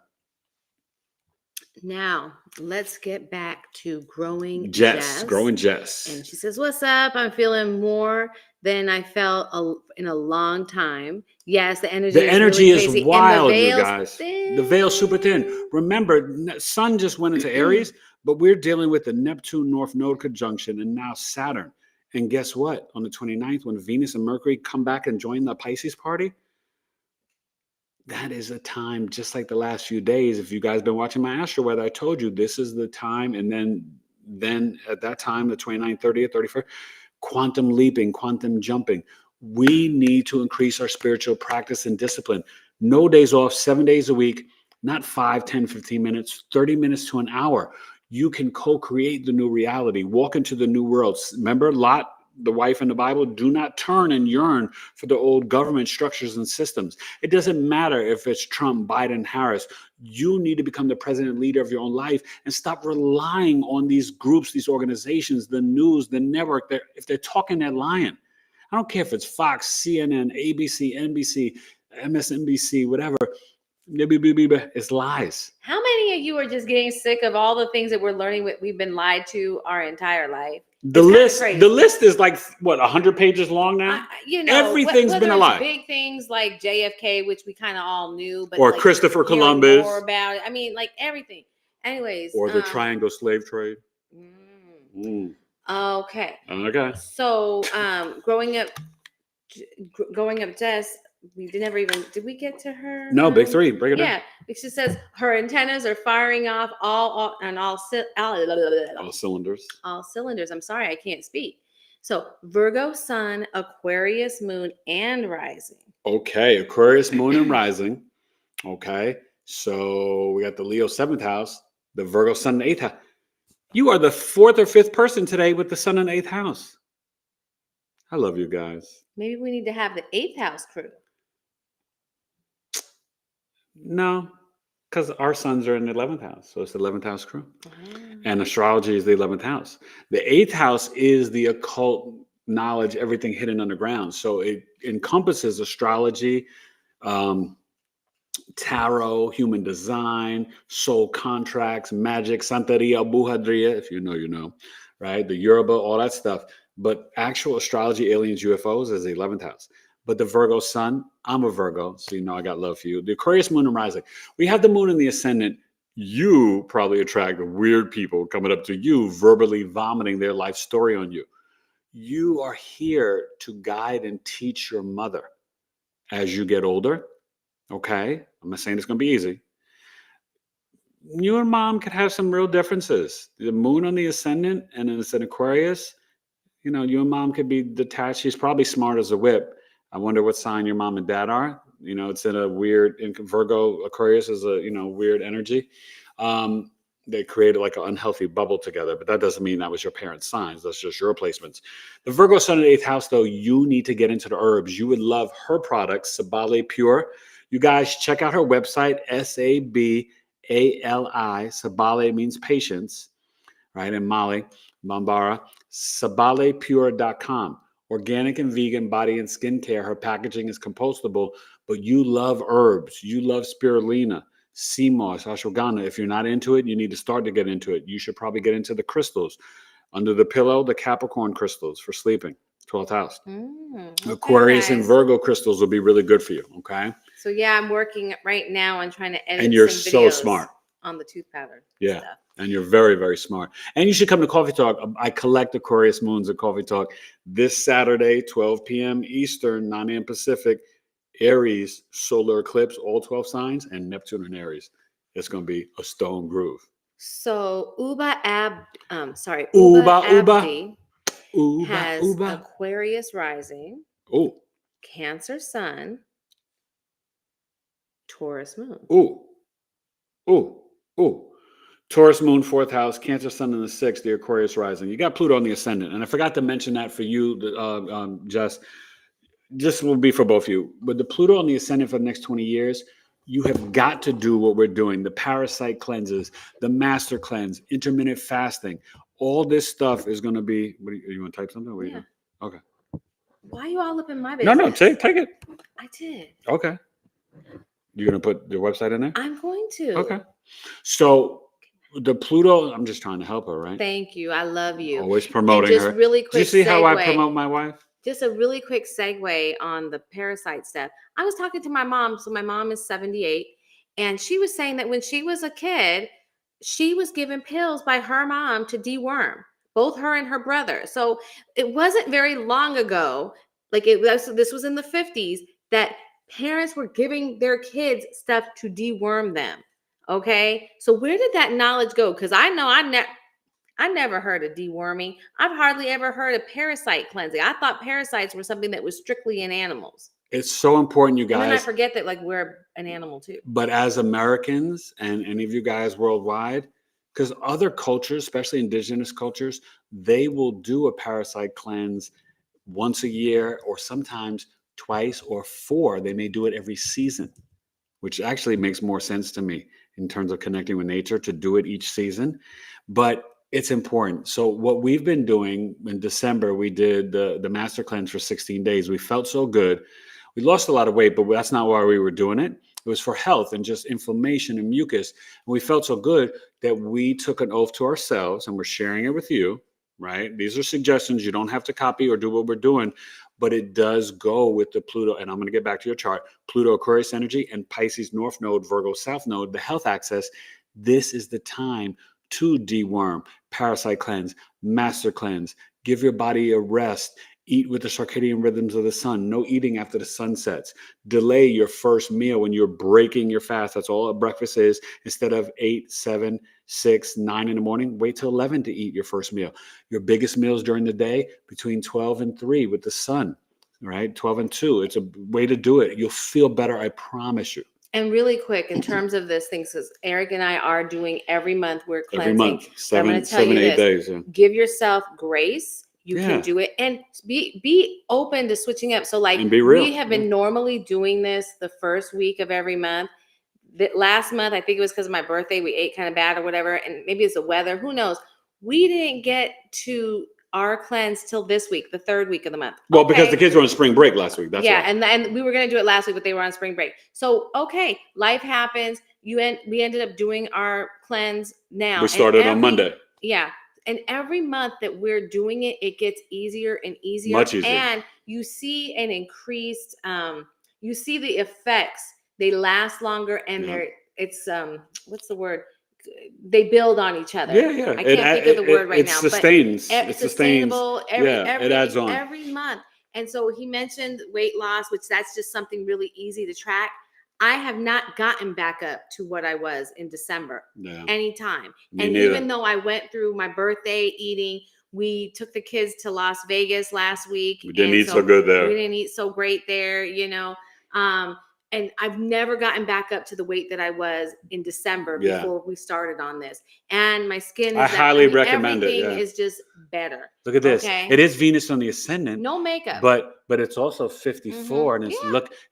Now, let's get back to growing
Jess. Growing Jess.
And she says, what's up? I'm feeling more than I felt in a long time. Yes, the energy is really
wild, you guys. The veil's super thin. Remember, Sun just went into Aries, but we're dealing with the Neptune North Node conjunction and now Saturn. And guess what? On the 29th, when Venus and Mercury come back and join the Pisces party, that is a time, just like the last few days. If you guys been watching my astro weather, I told you this is the time. And then at that time, the 29th, 30th, 31st, quantum leaping, quantum jumping. We need to increase our spiritual practice and discipline. No days off, 7 days a week, not 5, 10, 15 minutes, 30 minutes to an hour. You can co-create the new reality, walk into the new world. Remember Lot, the wife in the Bible? Do not turn and yearn for the old government structures and systems. It doesn't matter if it's Trump, Biden, Harris. You need to become the president and leader of your own life and stop relying on these groups, these organizations, the news, the network. If they're talking, they're lying. I don't care if it's Fox, CNN, ABC, NBC, MSNBC, whatever. It's lies.
How many of you are just getting sick of all the things that we're learning we've been lied to our entire life?
The list is like what, 100 pages long now? Everything's been a lie.
Big things like JFK, which we kind of all knew, but
or like, Christopher Columbus.
More about it. I mean, like everything. Anyways,
or the triangle slave trade.
Okay.
So,
growing up, Jess. Did we get to her?
No, big three. Break it down.
Yeah, she says her antennas are firing off all cylinders. All cylinders. I'm sorry, I can't speak. So Virgo Sun, Aquarius Moon, and Rising.
Okay, Aquarius Moon and Rising. Okay, so we got the Leo 7th house, the Virgo Sun in 8th house. You are the 4th or 5th person today with the Sun in 8th house. I love you guys.
Maybe we need to have the 8th house crew.
No, because our sons are in the 11th house. So it's the 11th house crew. And astrology is the 11th house. The 8th house is the occult knowledge, everything hidden underground. So it encompasses astrology, tarot, human design, soul contracts, magic, Santeria, Brujeria, if you know, you know, right? The Yoruba, all that stuff. But actual astrology, aliens, UFOs is the 11th house. But the Virgo sun, I'm a Virgo, so you know I got love for you. The Aquarius moon and rising. We have the moon in the ascendant. You probably attract weird people coming up to you, verbally vomiting their life story on you. You are here to guide and teach your mother as you get older. Okay, I'm not saying it's going to be easy. You and mom could have some real differences. The moon on the ascendant, and then it's an Aquarius. You know, you and mom could be detached. She's probably smart as a whip. I wonder what sign your mom and dad are. You know, it's in a weird, in Virgo, Aquarius is a, you know, weird energy. They created like an unhealthy bubble together, but that doesn't mean that was your parents' signs. That's just your placements. The Virgo sun in the 8th house, though, you need to get into the herbs. You would love her products, Sabale Pure. You guys check out her website, Sabali. Sabale means patience, right? And Mali, Bambara, sabalepure.com. Organic and vegan body and skincare. Her packaging is compostable, but you love herbs. You love spirulina, sea moss, ashwagandha. If you're not into it, you need to start to get into it. You should probably get into the crystals. Under the pillow, the Capricorn crystals for sleeping, 12th house.
Okay,
Aquarius
guys.
and Virgo crystals will be really good for you, okay?
So yeah, I'm working right now on trying to edit
and you're
some
so
videos
smart
on the tooth pattern.
Yeah.
Stuff.
And you're very, very smart. And you should come to Coffee Talk. I collect Aquarius moons at Coffee Talk this Saturday, 12 p.m. Eastern, 9 a.m. Pacific. Aries Solar Eclipse, all 12 signs, and Neptune and Aries. It's going to be a stone groove.
So Uba Abdi has Aquarius rising, Cancer sun, Taurus moon.
Taurus moon, 4th house, Cancer sun in the 6th, the Aquarius rising. You got Pluto on the ascendant. And I forgot to mention that for you, Jess. This will be for both of you. With the Pluto on the ascendant for the next 20 years, you have got to do what we're doing. The parasite cleanses, the master cleanse, intermittent fasting. All this stuff is going to be, you want to type something? What are you doing? Okay.
Why are you all up in my business?
No, take it.
I did.
Okay. You're going to put your website in there?
I'm going to.
Okay. So the Pluto, I'm just trying to help her, right?
Thank you. I love you.
Always promoting her.
Really quick.
Do you see how I promote my wife?
Just a really quick segue on the parasite stuff. I was talking to my mom. So my mom is 78. And she was saying that when she was a kid, she was given pills by her mom to deworm, both her and her brother. So it wasn't very long ago, like this was in the 50s, that parents were giving their kids stuff to deworm them. Okay. So where did that knowledge go? Because I know I never heard of deworming. I've hardly ever heard of parasite cleansing. I thought parasites were something that was strictly in animals.
It's so important, you guys.
And then I forget that, like, we're an animal too.
But as Americans and any of you guys worldwide, because other cultures, especially indigenous cultures, they will do a parasite cleanse once a year or sometimes twice or 4. They may do it every season, which actually makes more sense to me in terms of connecting with nature to do it each season. But it's important. So what we've been doing in December, we did the master cleanse for 16 days. We felt so good. We lost a lot of weight, but that's not why we were doing it. It was for health and just inflammation and mucus. And we felt so good that we took an oath to ourselves, and we're sharing it with you, right? These are suggestions. You don't have to copy or do what we're doing, but it does go with the Pluto. And I'm going to get back to your chart. Pluto, Aquarius energy, and Pisces North Node, Virgo South Node, the health axis. This is the time to deworm, parasite cleanse, master cleanse, give your body a rest, eat with the circadian rhythms of the sun, no eating after the sun sets, delay your first meal when you're breaking your fast. That's all a breakfast is. Instead of 8, 7, 6, 9 in the morning, wait till 11 to eat your first meal. Your biggest meals during the day, between 12 and 3 with the sun, right? 12 and 2. It's a way to do it. You'll feel better, I promise you.
And really quick, in terms of this thing, because Eric and I are doing every month, we're cleansing.
Every month, 7 to 8 days. Yeah.
Give yourself grace. You can do it, and be open to switching up. So, like,
and be real.
We have been normally doing this the first week of every month. last month, I think it was because of my birthday, we ate kind of bad or whatever, and maybe it's the weather, who knows? We didn't get to our cleanse till this week, the 3rd week of the month.
Well, because the kids were on spring break last week. That's
yeah,
why.
and we were gonna do it last week, but they were on spring break. So okay, life happens. We ended up doing our cleanse now.
We started on Monday.
Yeah. And every month that we're doing it, it gets easier and easier.
Much easier.
And you see an increased, you see the effects. They last longer, and it's what's the word? They build on each other.
Yeah.
I can't think of the word right now.
Sustains.
But it's sustainable.
It adds on
every month. And so he mentioned weight loss, which that's just something really easy to track. I have not gotten back up to what I was in December anytime. And
neither.
Even though I went through my birthday eating, we took the kids to Las Vegas last week.
We didn't eat so good there.
We didn't eat so great there, and I've never gotten back up to the weight that I was in December before we started on this. And my skin is
highly recommend it.
Everything is just better.
Look at this. Okay? It is Venus on the ascendant.
No makeup.
But it's also 54 and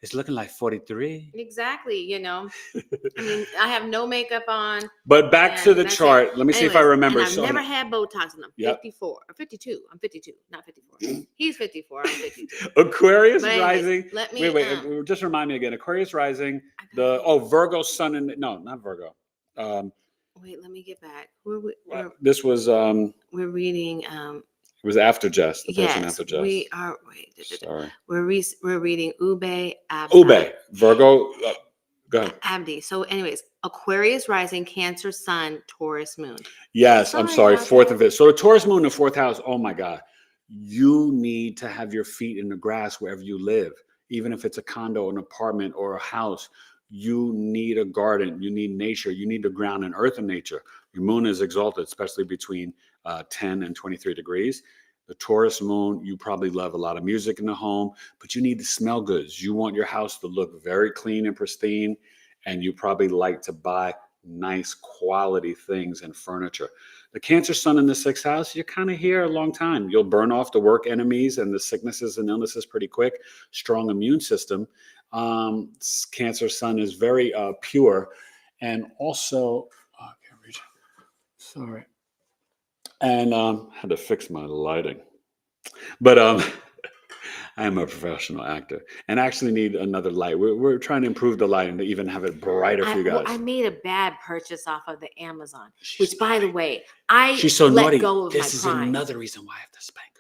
it's looking like 43.
Exactly, I mean, I have no makeup on.
But back to the chart. Let me see if I remember.
And I've never had Botox in them. 54 or 52. I'm 52, not 54. He's 54. I'm 52.
Aquarius rising.
Let me
wait. Just remind me again. Aquarius rising. Virgo sun and not Virgo.
Wait, let me get back.
This was
we're reading
it was after Jess, the person after Jess.
We are
sorry.
We're reading Ube Abdi.
Ube, Virgo, go ahead.
Abdi. So anyways, Aquarius rising, Cancer sun, Taurus moon.
Yes, I'm sorry, 4th and 5th. So the Taurus moon in 4th house, oh my God. You need to have your feet in the grass wherever you live, even if it's a condo, an apartment, or a house. You need a garden. You need nature. You need to ground in earth and nature. Your moon is exalted, especially between 10 and 23 degrees. The Taurus moon, you probably love a lot of music in the home, but you need to smell good. You want your house to look very clean and pristine, and you probably like to buy nice quality things and furniture. The Cancer sun in the 6th house, you're kind of here a long time. You'll burn off the work enemies and the sicknesses and illnesses pretty quick. Strong immune system. Cancer sun is very pure, and also I can't reach. Sorry, and had to fix my lighting, but I am a professional actor and actually need another light. We're trying to improve the lighting to even have it brighter for you guys.
I made a bad purchase off of the Amazon, which,
naughty.
By the way,
she's so
let
naughty.
Go of
This
my
is
Prime.
another reason why I have to spank her.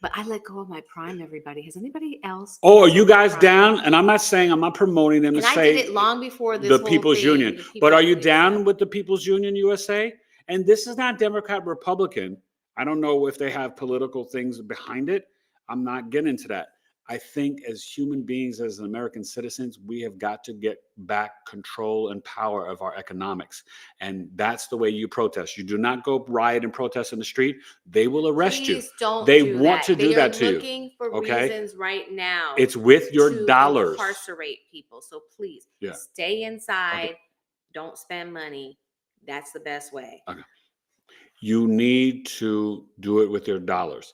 But I let go of my Prime, everybody. Has anybody else?
Oh, are you guys down? And I'm not promoting them to say
I did it long before this
the People's Union. But are you down with the People's Union USA? And this is not Democrat, Republican. I don't know if they have political things behind it. I'm not getting into that. I think as human beings, as American citizens, we have got to get back control and power of our economics. And that's the way you protest. You do not go riot and protest in the street. They will arrest you. They want to do that to you.
They are looking for reasons right now.
It's with your dollars.
Incarcerate people. So please stay inside. Okay. Don't spend money. That's the best way.
Okay. You need to do it with your dollars.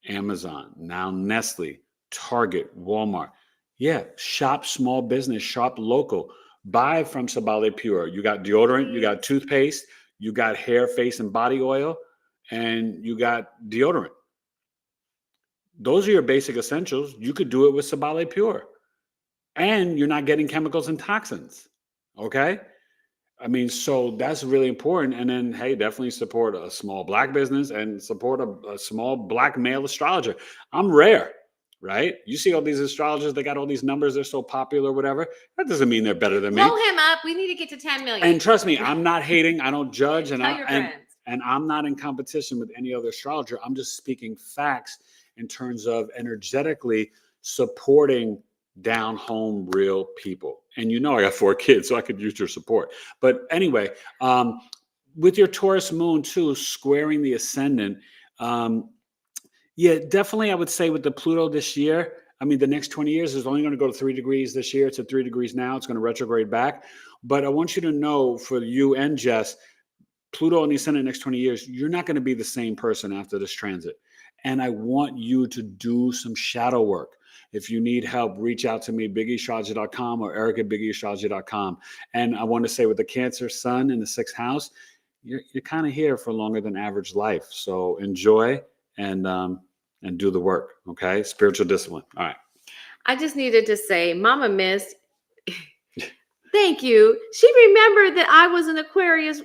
Amazon, now Nestle, Target, Walmart. Yeah, shop small business, shop local. Buy from Sabale Pure. You got deodorant, you got toothpaste, you got hair, face, and body oil, and you got deodorant. Those are your basic essentials. You could do it with Sabale Pure. And you're not getting chemicals and toxins. Okay? I mean, so that's really important. And then, hey, definitely support a small Black business and support a small Black male astrologer. I'm rare, right? You see all these astrologers, they got all these numbers, they're so popular, whatever. That doesn't mean they're better than me.
Blow him up. We need to get to 10 million.
And trust me, I'm not hating. I don't judge. And
and
I'm not in competition with any other astrologer. I'm just speaking facts in terms of energetically supporting down home real people. And I got 4 kids, so I could use your support. But anyway, with your Taurus moon too, squaring the ascendant, definitely I would say with the Pluto this year, I mean, the next 20 years is only going to go to 3 degrees this year. It's at 3 degrees now. It's going to retrograde back. But I want you to know, for you and Jess, Pluto in the ascendant next 20 years, you're not going to be the same person after this transit. And I want you to do some shadow work. If you need help, reach out to me, BigEAstro.com or Eric at BigEAstro.com. And I want to say with the Cancer Sun in the 6th house, you're kind of here for longer than average life. So enjoy and do the work. Okay. Spiritual discipline. All right.
I just needed to say, Mama Miss, thank you. She remembered that I was an Aquarius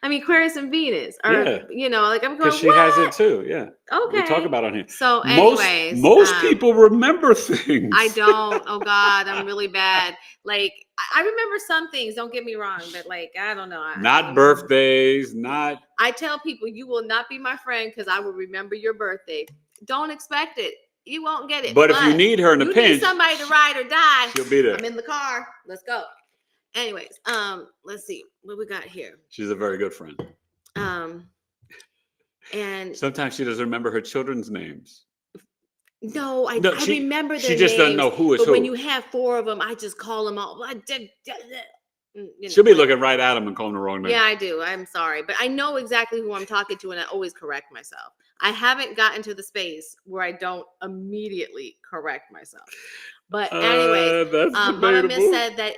and Venus. Or, like I'm going,
because she has it too. Yeah.
Okay.
We talk about it on here.
So anyways.
Most people remember things.
I don't. Oh God, I'm really bad. Like, I remember some things, don't get me wrong, but like, I don't know.
Not birthdays, not.
I tell people, you will not be my friend because I will remember your birthday. Don't expect it. You won't get it.
But if you need her in a pinch,
need somebody to ride or die,
she'll be there.
I'm in the car. Let's go. Anyways, let's see what we got here.
She's a very good friend.
And
sometimes she doesn't remember her children's names.
No, I remember their names.
She just doesn't know who is who.
But when you have 4 of them, I just call them all.
She'll be looking right at them and calling the wrong name.
Yeah, I do. I'm sorry. But I know exactly who I'm talking to, and I always correct myself. I haven't gotten to the space where I don't immediately correct myself. But anyways, Mama Miss said that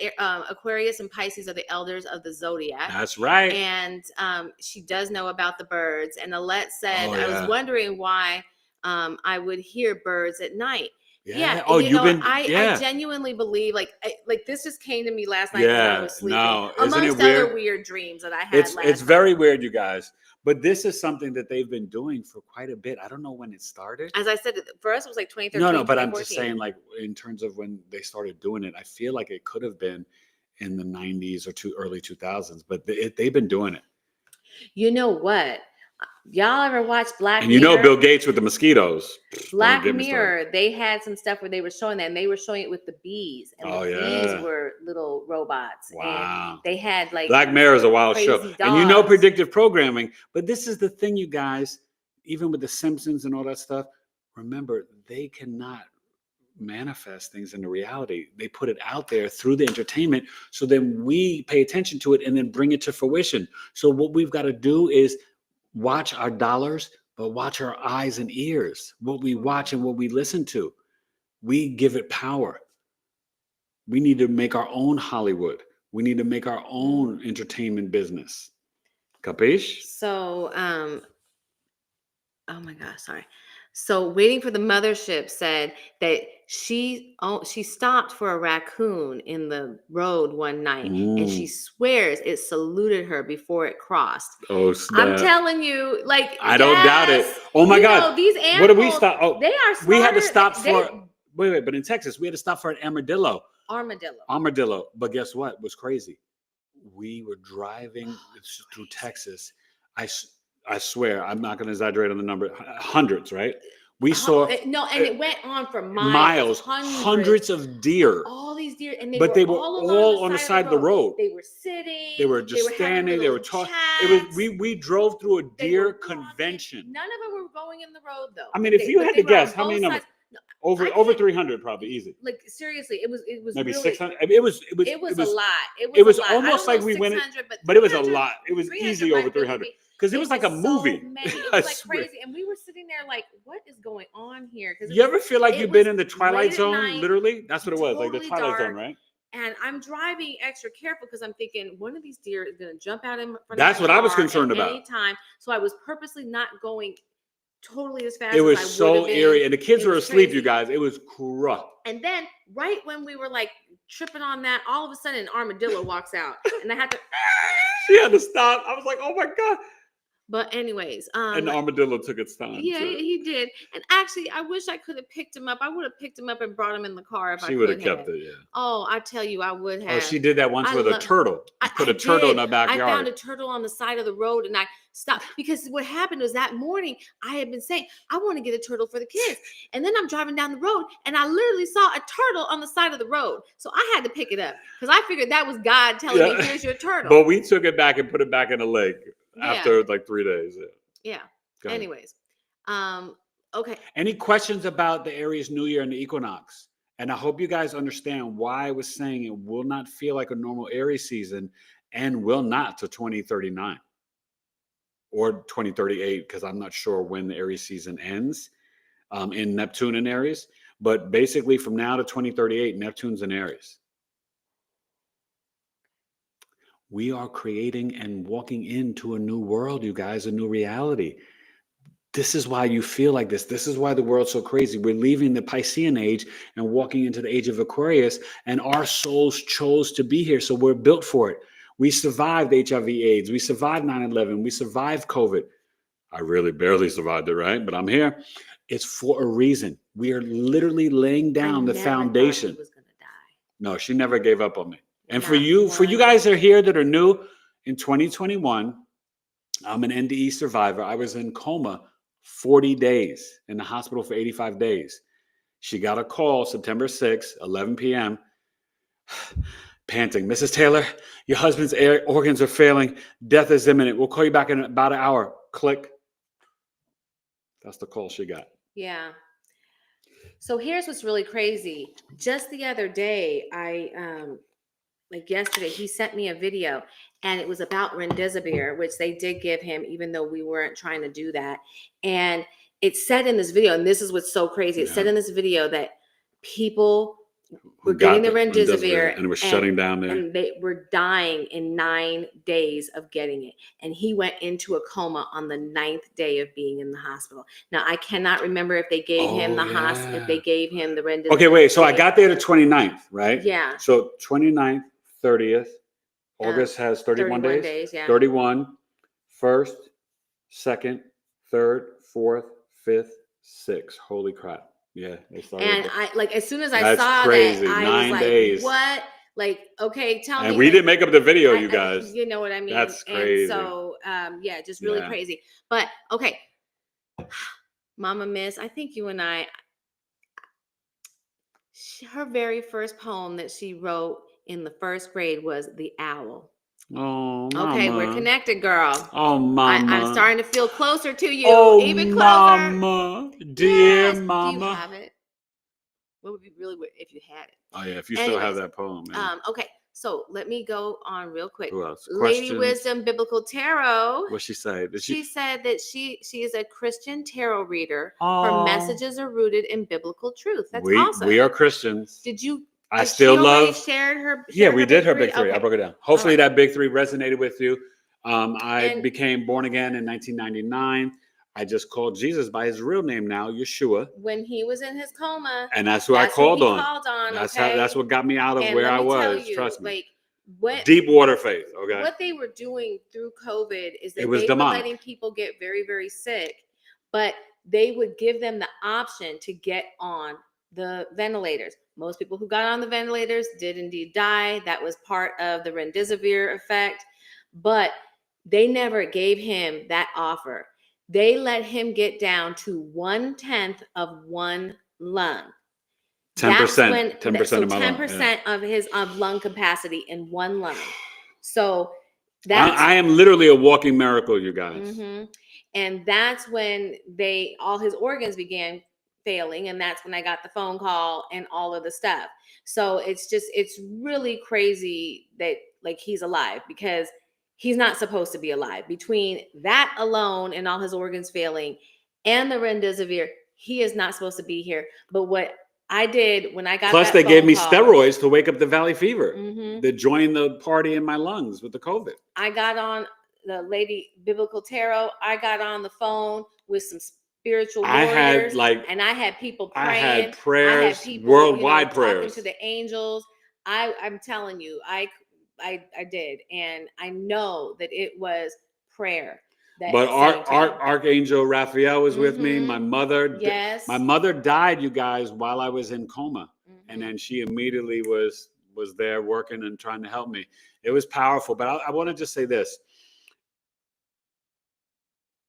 Aquarius and Pisces are the elders of the zodiac.
That's right.
And she does know about the birds. And Alette said, I was wondering why I would hear birds at night. Yeah. Oh, I genuinely believe like this just came to me last night when I was sleeping.
No,
amongst other weird dreams that I had last night.
It's very weird, you guys. But this is something that they've been doing for quite a bit. I don't know when it started.
As I said, for us, it was like 2013.
No, but I'm just saying, like, in terms of when they started doing it, I feel like it could have been in the 90s or early 2000s. But they've been doing it.
You know what? Y'all ever watch Black Mirror?
And you know Bill Gates with the mosquitoes.
Black Mirror, they had some stuff where they were showing that, and they were showing it with the bees. And the bees were little robots.
Wow.
And they had like
Black Mirror is a wild show.
Dogs.
And you know predictive programming. But this is the thing, you guys, even with the Simpsons and all that stuff, remember, they cannot manifest things into reality. They put it out there through the entertainment. So then we pay attention to it and then bring it to fruition. So what we've got to do is watch our dollars, but watch our eyes and ears. What we watch and what we listen to, we give it power. We need to make our own Hollywood. We need to make our own entertainment business. Capiche?
So, oh my gosh, sorry. So Waiting for the Mothership said that she stopped for a raccoon in the road one night, and she swears it saluted her before it crossed.
Oh, snap.
I'm telling you, like,
I don't doubt it. Oh my God.
These animals,
what did we stop? Oh,
they are smarter.
We had to stop for wait, but in Texas, we had to stop for an armadillo. Armadillo. But guess what was crazy? We were driving through Texas. I swear, I'm not going to exaggerate on the number. Hundreds, right? We saw
it went on for miles.
Hundreds of deer.
All these deer, and
they were all on the side of the road.
They were sitting.
They were just standing. They were talking. We drove through a deer convention.
None of them were going in the road though.
I mean, if you had to guess, how many numbers? Over 300, probably easy.
Like seriously, it was
maybe
really,
600. I mean, it was
a lot.
It was almost like we went, but it was a lot. It was easy over 300 because it was like a movie.
It was like crazy, and we were sitting there like, what is going on here? Because
you ever feel like you've been in the Twilight Zone? Literally, that's what it was, like the Twilight Zone, right?
And I'm driving extra careful because I'm thinking one of these deer is going to jump out in front of my car.
That's what I was concerned about.
Anytime, so I was purposely not going totally as fast.
It was so eerie, and the kids were asleep. You guys, it was corrupt.
And then, right when we were like tripping on that, all of a sudden, an armadillo walks out, and I had to.
She had to stop. I was like, "Oh my God!"
But anyways,
and the armadillo took its time.
Yeah, he did. And actually, I wish I could have picked him up. I would have picked him up and brought him in the car if I could have.
She would have kept it. Yeah.
Oh, I tell you, I would have.
Oh, she did that once with a turtle. Put a turtle in her backyard.
I found a turtle on the side of the road, and I stopped because what happened was that morning I had been saying I want to get a turtle for the kids, and then I'm driving down the road, and I literally saw a turtle on the side of the road, so I had to pick it up because I figured that was God telling me, "Here's your turtle."
But we took it back and put it back in the lake after like 3 days.
Yeah. Anyways, okay.
Any questions about the Aries New Year and the Equinox? And I hope you guys understand why I was saying it will not feel like a normal Aries season and will not to 2039 or 2038, because I'm not sure when the Aries season ends in Neptune and Aries. But basically from now to 2038, Neptune's in Aries. We are creating and walking into a new world, you guys, a new reality. This is why you feel like this. This is why the world's so crazy. We're leaving the Piscean age and walking into the age of Aquarius, and our souls chose to be here. So we're built for it. We survived HIV/AIDS. We survived 9/11. We survived COVID. I really barely survived it, right? But I'm here. It's for a reason. We are literally laying down the foundation.
Thought he was gonna die.
No, she never gave up on me. And
Not
for you guys that are here that are new, in 2021, I'm an NDE survivor. I was in coma 40 days, in the hospital for 85 days. She got a call September 6th, 11 p.m., panting. Mrs. Taylor, your husband's organs are failing. Death is imminent. We'll call you back in about an hour. Click. That's the call she got.
Yeah. So here's what's really crazy. Just the other day, like yesterday, he sent me a video, and it was about remdesivir, which they did give him, even though we weren't trying to do that. And it said in this video, and this is what's so crazy, it said in this video that people were getting the remdesivir,
and it was shutting down there.
And they were dying in 9 days of getting it. And he went into a coma on the 9th day of being in the hospital. Now, I cannot remember if they gave him the if they gave him the remdesivir.
Okay, wait. So I got there the 29th, right?
Yeah.
So 29th, 30th. August has 31 days.
Yeah.
31, 1st, 2nd, 3rd, 4th, 5th, 6th. Holy crap. Yeah, they started.
And I like as soon as I saw
crazy.
that, I
9
was like,
days.
"What? Like, okay, tell me."
And we didn't make up the video, you guys.
You know what I mean?
That's crazy.
And so, yeah, just really crazy. But okay, Mama Miss, I think you and I. Her very first poem that she wrote in the 1st grade was "The Owl."
Oh, Mama.
Okay, we're connected, girl.
Oh, Mama.
I'm starting to feel closer to you.
Oh,
even closer.
Mama. Dear
yes.
Mama.
Do you have it? What would be really weird if you had it?
Oh, yeah, if you still have that poem. Man.
Okay, so let me go on real quick.
Who else?
Lady Wisdom Biblical Tarot.
What'd she say?
She said that she is a Christian tarot reader.
Oh.
Her messages are rooted in biblical truth. That's awesome.
We are Christians.
Did you?
I still love.
Shared her.
Yeah, we did her big three.
Okay.
I broke it down. Hopefully that big three resonated with you. I became born again in 1999. I just called Jesus by his real name now, Yeshua.
When he was in his coma.
And that's who I called on.
Okay?
That's what got me out of where I was. Trust me.
What
deep water faith. Okay.
What they were doing through COVID is that they
were
letting people get very, very sick, but they would give them the option to get on the ventilators. Most people who got on the ventilators did indeed die. That was part of the remdesivir effect, but they never gave him that offer. They let him get down to 1/10 of one lung.
10%. 10% of my lung.
10% of his lung capacity in one lung. So that's
I am literally a walking miracle, you guys.
Mm-hmm. And that's when all his organs began failing, and that's when I got the phone call and all of the stuff. So it's really crazy that like he's alive, because he's not supposed to be alive. Between that alone and all his organs failing and the remdesivir, he is not supposed to be here. But what I did when I got
plus they gave me steroids to wake up the valley fever, to join the party in my lungs with the COVID.
I got on the Lady Biblical Tarot. I got on the phone with some spiritual warriors. And I had people praying.
I had prayers,
I had people,
worldwide prayers.
Talking to the angels. I'm telling you, I did. And I know that it was prayer.
But Archangel Raphael was with me. My mother, my mother died, you guys, while I was in coma. And then she immediately was there working and trying to help me. It was powerful. But I want to just say this.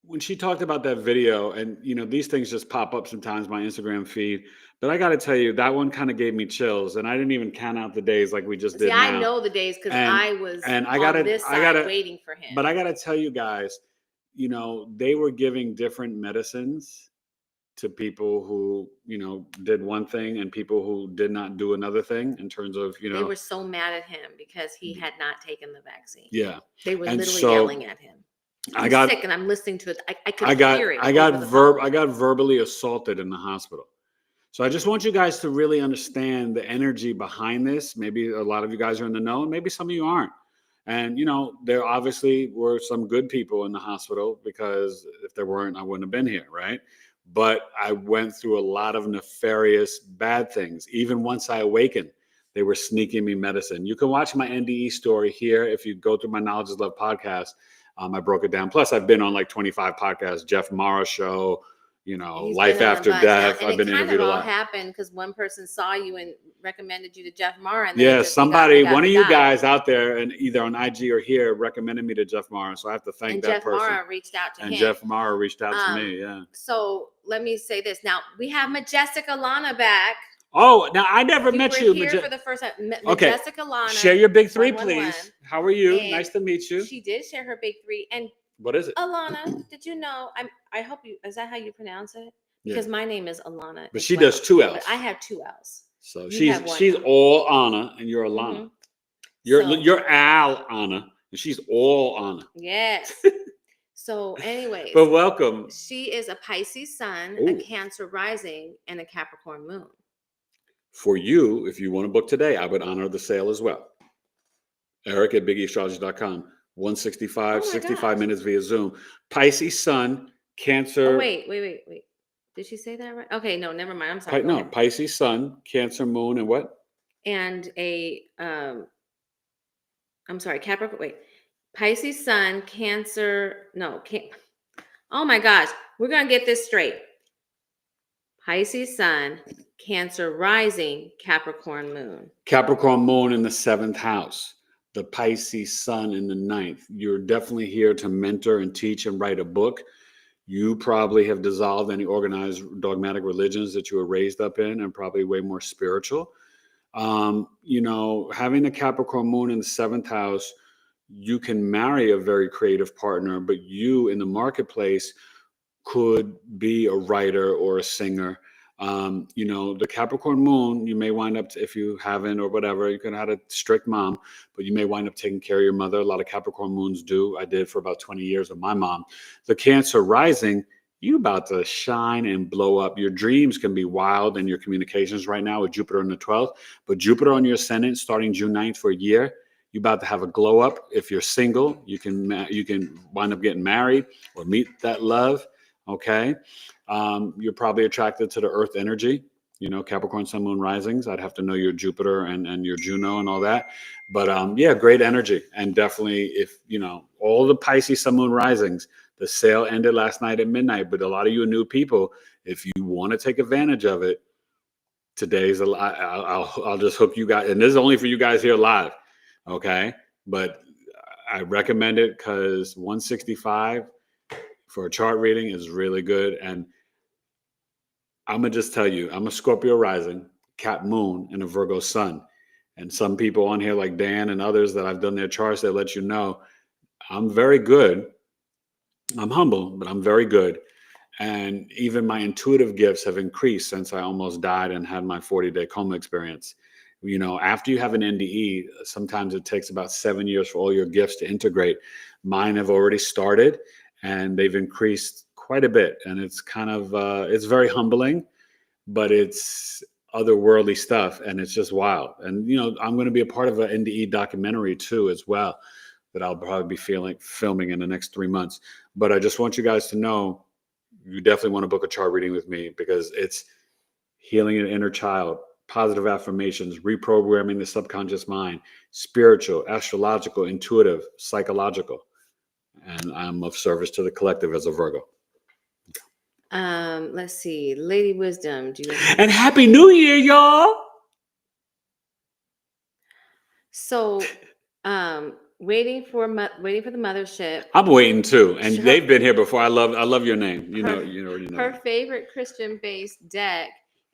When she talked about that video, and these things just pop up sometimes my Instagram feed, but I got to tell you, that one kind of gave me chills, and I didn't even count out the days like we just did.
I know the days because I was on this side waiting for him.
But I got to tell you guys, they were giving different medicines to people who, did one thing and people who did not do another thing in terms of,
They were so mad at him because he had not taken the vaccine.
Yeah.
They were literally yelling at him. I'm sick and I'm listening to it. I could hear it.
I got verbally assaulted in the hospital. So I just want you guys to really understand the energy behind this. Maybe a lot of you guys are in the know, and maybe some of you aren't. And, there obviously were some good people in the hospital, because if there weren't, I wouldn't have been here, right? But I went through a lot of nefarious bad things. Even once I awakened, they were sneaking me medicine. You can watch my NDE story here. If you go through my Knowledge is Love podcast, I broke it down. Plus, I've been on like 25 podcasts, Jeff Mara show, Life After Death. I've been interviewed a lot.
It kind of all happened because one person saw you and recommended you to Jeff Mara. And
then somebody, one of you guys out there, and either on IG or here, recommended me to Jeff Mara. So I have to thank that person.
Jeff Mara reached out to him.
And Jeff Mara reached out to me, yeah.
So let me say this. Now, we have Majestic Alana back.
Oh, now I never met you.
Here for the first time.
Okay.
Majestic Alana.
Share your big three, please. How are you? Nice to meet you.
She did share her big three. And
what is it?
Alana, did you know? I hope you, is that how you pronounce it? Because my name is Alana.
But she does 2 L's.
I have 2 L's.
So she's all Anna and you're Alana. Mm-hmm. You're Al Anna and she's all Anna.
Yes. So anyways.
But welcome.
She is a Pisces sun, a Cancer rising, and a Capricorn moon.
For you, if you want to book today, I would honor the sale as well. Eric at BigEAstro.com. 165, 65 minutes via Zoom. Pisces sun, Cancer.
Oh, wait. Did she say that right? Okay, no, never mind. I'm sorry.
No, Pisces sun, Cancer moon, and what?
And I'm sorry, Capricorn. Wait, Pisces sun, Cancer. No, oh my gosh, we're gonna get this straight. Pisces sun, Cancer rising, Capricorn moon.
Capricorn moon in the 7th house. The Pisces sun in the 9th. You're definitely here to mentor and teach and write a book. You probably have dissolved any organized dogmatic religions that you were raised up in, and probably way more spiritual. Having the Capricorn moon in the 7th house, you can marry a very creative partner, but you in the marketplace could be a writer or a singer. The Capricorn moon, you may wind up, if you haven't or whatever, you could have had a strict mom, but you may wind up taking care of your mother. A lot of Capricorn moons do. I did for about 20 years with my mom. The Cancer rising, you about to shine and blow up. Your dreams can be wild in your communications right now with Jupiter in the 12th, but Jupiter on your ascendant starting June 9th for a year, you're about to have a glow up. If you're single, you can wind up getting married or meet that love. Okay. You're probably attracted to the earth energy, Capricorn, sun, moon, risings. I'd have to know your Jupiter and your Juno and all that. But great energy. And definitely if, all the Pisces, sun, moon, risings, the sale ended last night at midnight, but a lot of you are new people. If you want to take advantage of it, today's I'll just hook you guys. And this is only for you guys here live. Okay. But I recommend it because 165 for a chart reading is really good. And I'm going to just tell you, I'm a Scorpio rising, Cap moon, and a Virgo sun. And some people on here like Dan and others that I've done their charts, they let you know I'm very good. I'm humble, but I'm very good. And even my intuitive gifts have increased since I almost died and had my 40-day coma experience. After you have an NDE, sometimes it takes about 7 years for all your gifts to integrate. Mine have already started and they've increased quite a bit. And it's kind of, it's very humbling, but it's otherworldly stuff. And it's just wild. And, I'm going to be a part of an NDE documentary too, as well, that I'll probably be filming in the next 3 months. But I just want you guys to know, you definitely want to book a chart reading with me because it's healing an inner child, positive affirmations, reprogramming the subconscious mind, spiritual, astrological, intuitive, psychological. And I'm of service to the collective as a Virgo.
Let's see. Lady Wisdom.
And Happy New Year, y'all.
So, waiting for the mothership.
I'm waiting too, and they've been here before. I love your name. You know.
Her favorite Christian-based deck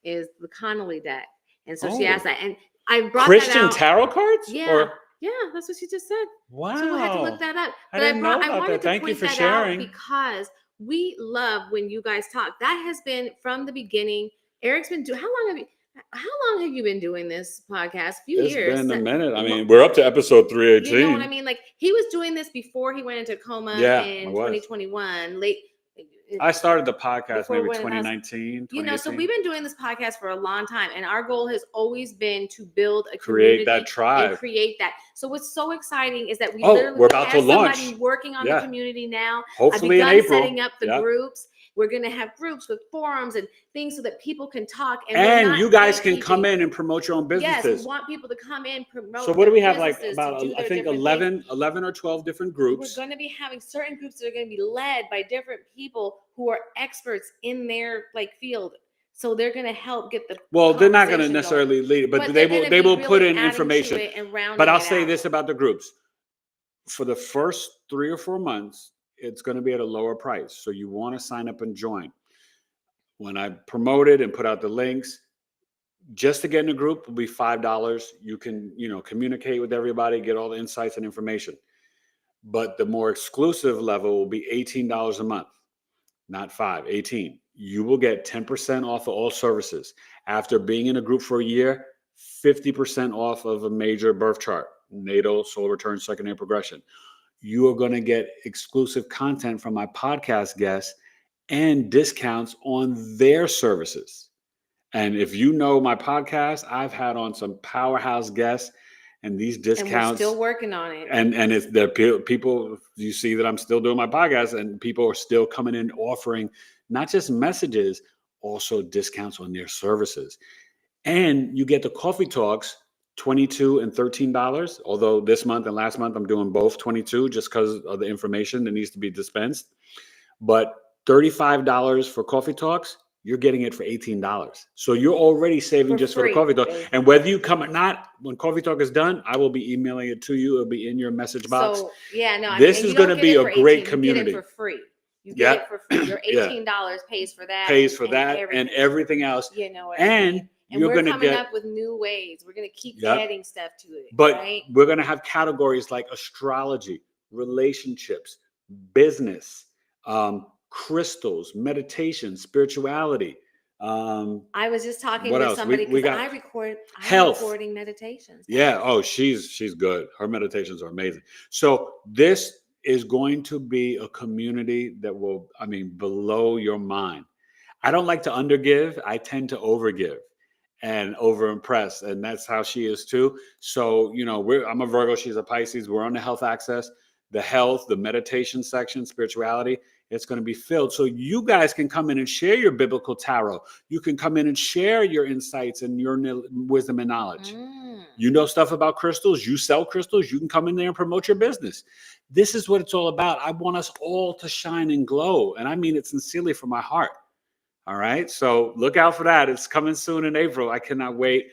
is the Connolly deck, and so she asked that, and I brought
Christian
that out.
tarot cards.
Yeah, that's what she just said.
Wow.
So we'll have to look that up.
But I wanted to point that out
because we love when you guys talk. That has been from the beginning. Eric's been doing. How long have you been doing this podcast? A few years.
It's been a minute. I mean, we're up to episode 318.
You know what I mean? Like he was doing this before he went into coma in 2021.
I started the podcast maybe 2019, 2018.
So we've been doing this podcast for a long time, and our goal has always been to build a
community, create that tribe,
and create that. So what's so exciting is that
we're about to launch.
Somebody working on the community now.
Hopefully in April.
Setting up the groups. We're going to have groups with forums and things so that people can talk.
And you guys can come in and promote your own businesses.
Yes, we want people to come in, promote.
So what do we have, like about, I think 11 or 12 different groups.
We're going to be having certain groups that are going to be led by different people who are experts in their field. So they're going to help get the
they're not going to necessarily lead, but they will put in information. But I'll say this about the groups. For the first 3 or 4 months, it's going to be at a lower price. So you want to sign up and join. When I promote it and put out the links, just to get in a group will be $5. You can, communicate with everybody, get all the insights and information. But the more exclusive level will be $18 a month, not $5, $18. You will get 10% off of all services. After being in a group for a year, 50% off of a major birth chart, natal, solar return, secondary progression. You are going to get exclusive content from my podcast guests and discounts on their services. And if you know my podcast, I've had on some powerhouse guests, and these discounts. And we're
still working on it.
And it's the people, you see that I'm still doing my podcast, and people are still coming in offering not just messages, also discounts on their services. And you get the coffee talks, $22 and $13. Although this month and last month I'm doing both $22 just because of the information that needs to be dispensed. But $35 for coffee talks, you're getting it for $18. So you're already saving just for the coffee talk. Baby. And whether you come or not, when coffee talk is done, I will be emailing it to you. It'll be in your message box.
So
this is going to be a great community.
You get it for free. You get it for free. Your $18 pays for that.
Pays for that and everything else.
You know what
and
I mean? And
you're
we're
going to get
up with new ways. We're going to keep adding stuff to it.
But we're going to have categories like astrology, relationships, business, crystals, meditation, spirituality.
I was just talking with somebody because I'm recording meditations.
Yeah. Oh, she's good. Her meditations are amazing. So this is going to be a community that will, blow your mind. I don't like to undergive. I tend to overgive and overimpress. And that's how she is too. So, I'm a Virgo. She's a Pisces. We're on the health axis, the health, the meditation section, spirituality. It's going to be filled. So you guys can come in and share your biblical tarot. You can come in and share your insights and your wisdom and knowledge. You know stuff about crystals. You sell crystals. You can come in there and promote your business. This is what it's all about. I want us all to shine and glow. And I mean it sincerely from my heart. All right. So look out for that. It's coming soon in April. I cannot wait.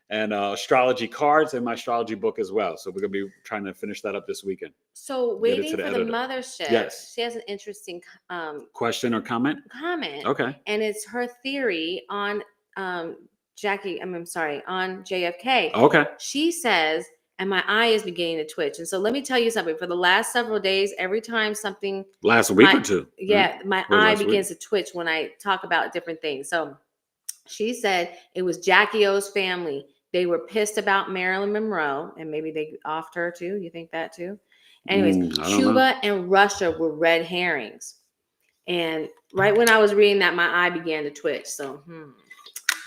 And astrology cards and my astrology book as well. So we're going to be trying to finish that up this weekend.
So waiting for the mothership.
Yes.
She has an interesting
question or comment. Okay.
And it's her theory on on JFK.
Okay.
She says, and my eye is beginning to twitch. And so let me tell you something. For the last several days, every time something
last week or two.
Yeah, my eye begins to twitch when I talk about different things. So she said it was Jackie O's family. They were pissed about Marilyn Monroe, and maybe they offed her too. You think that too? Anyways, Cuba and Russia were red herrings. And right when I was reading that, my eye began to twitch. So,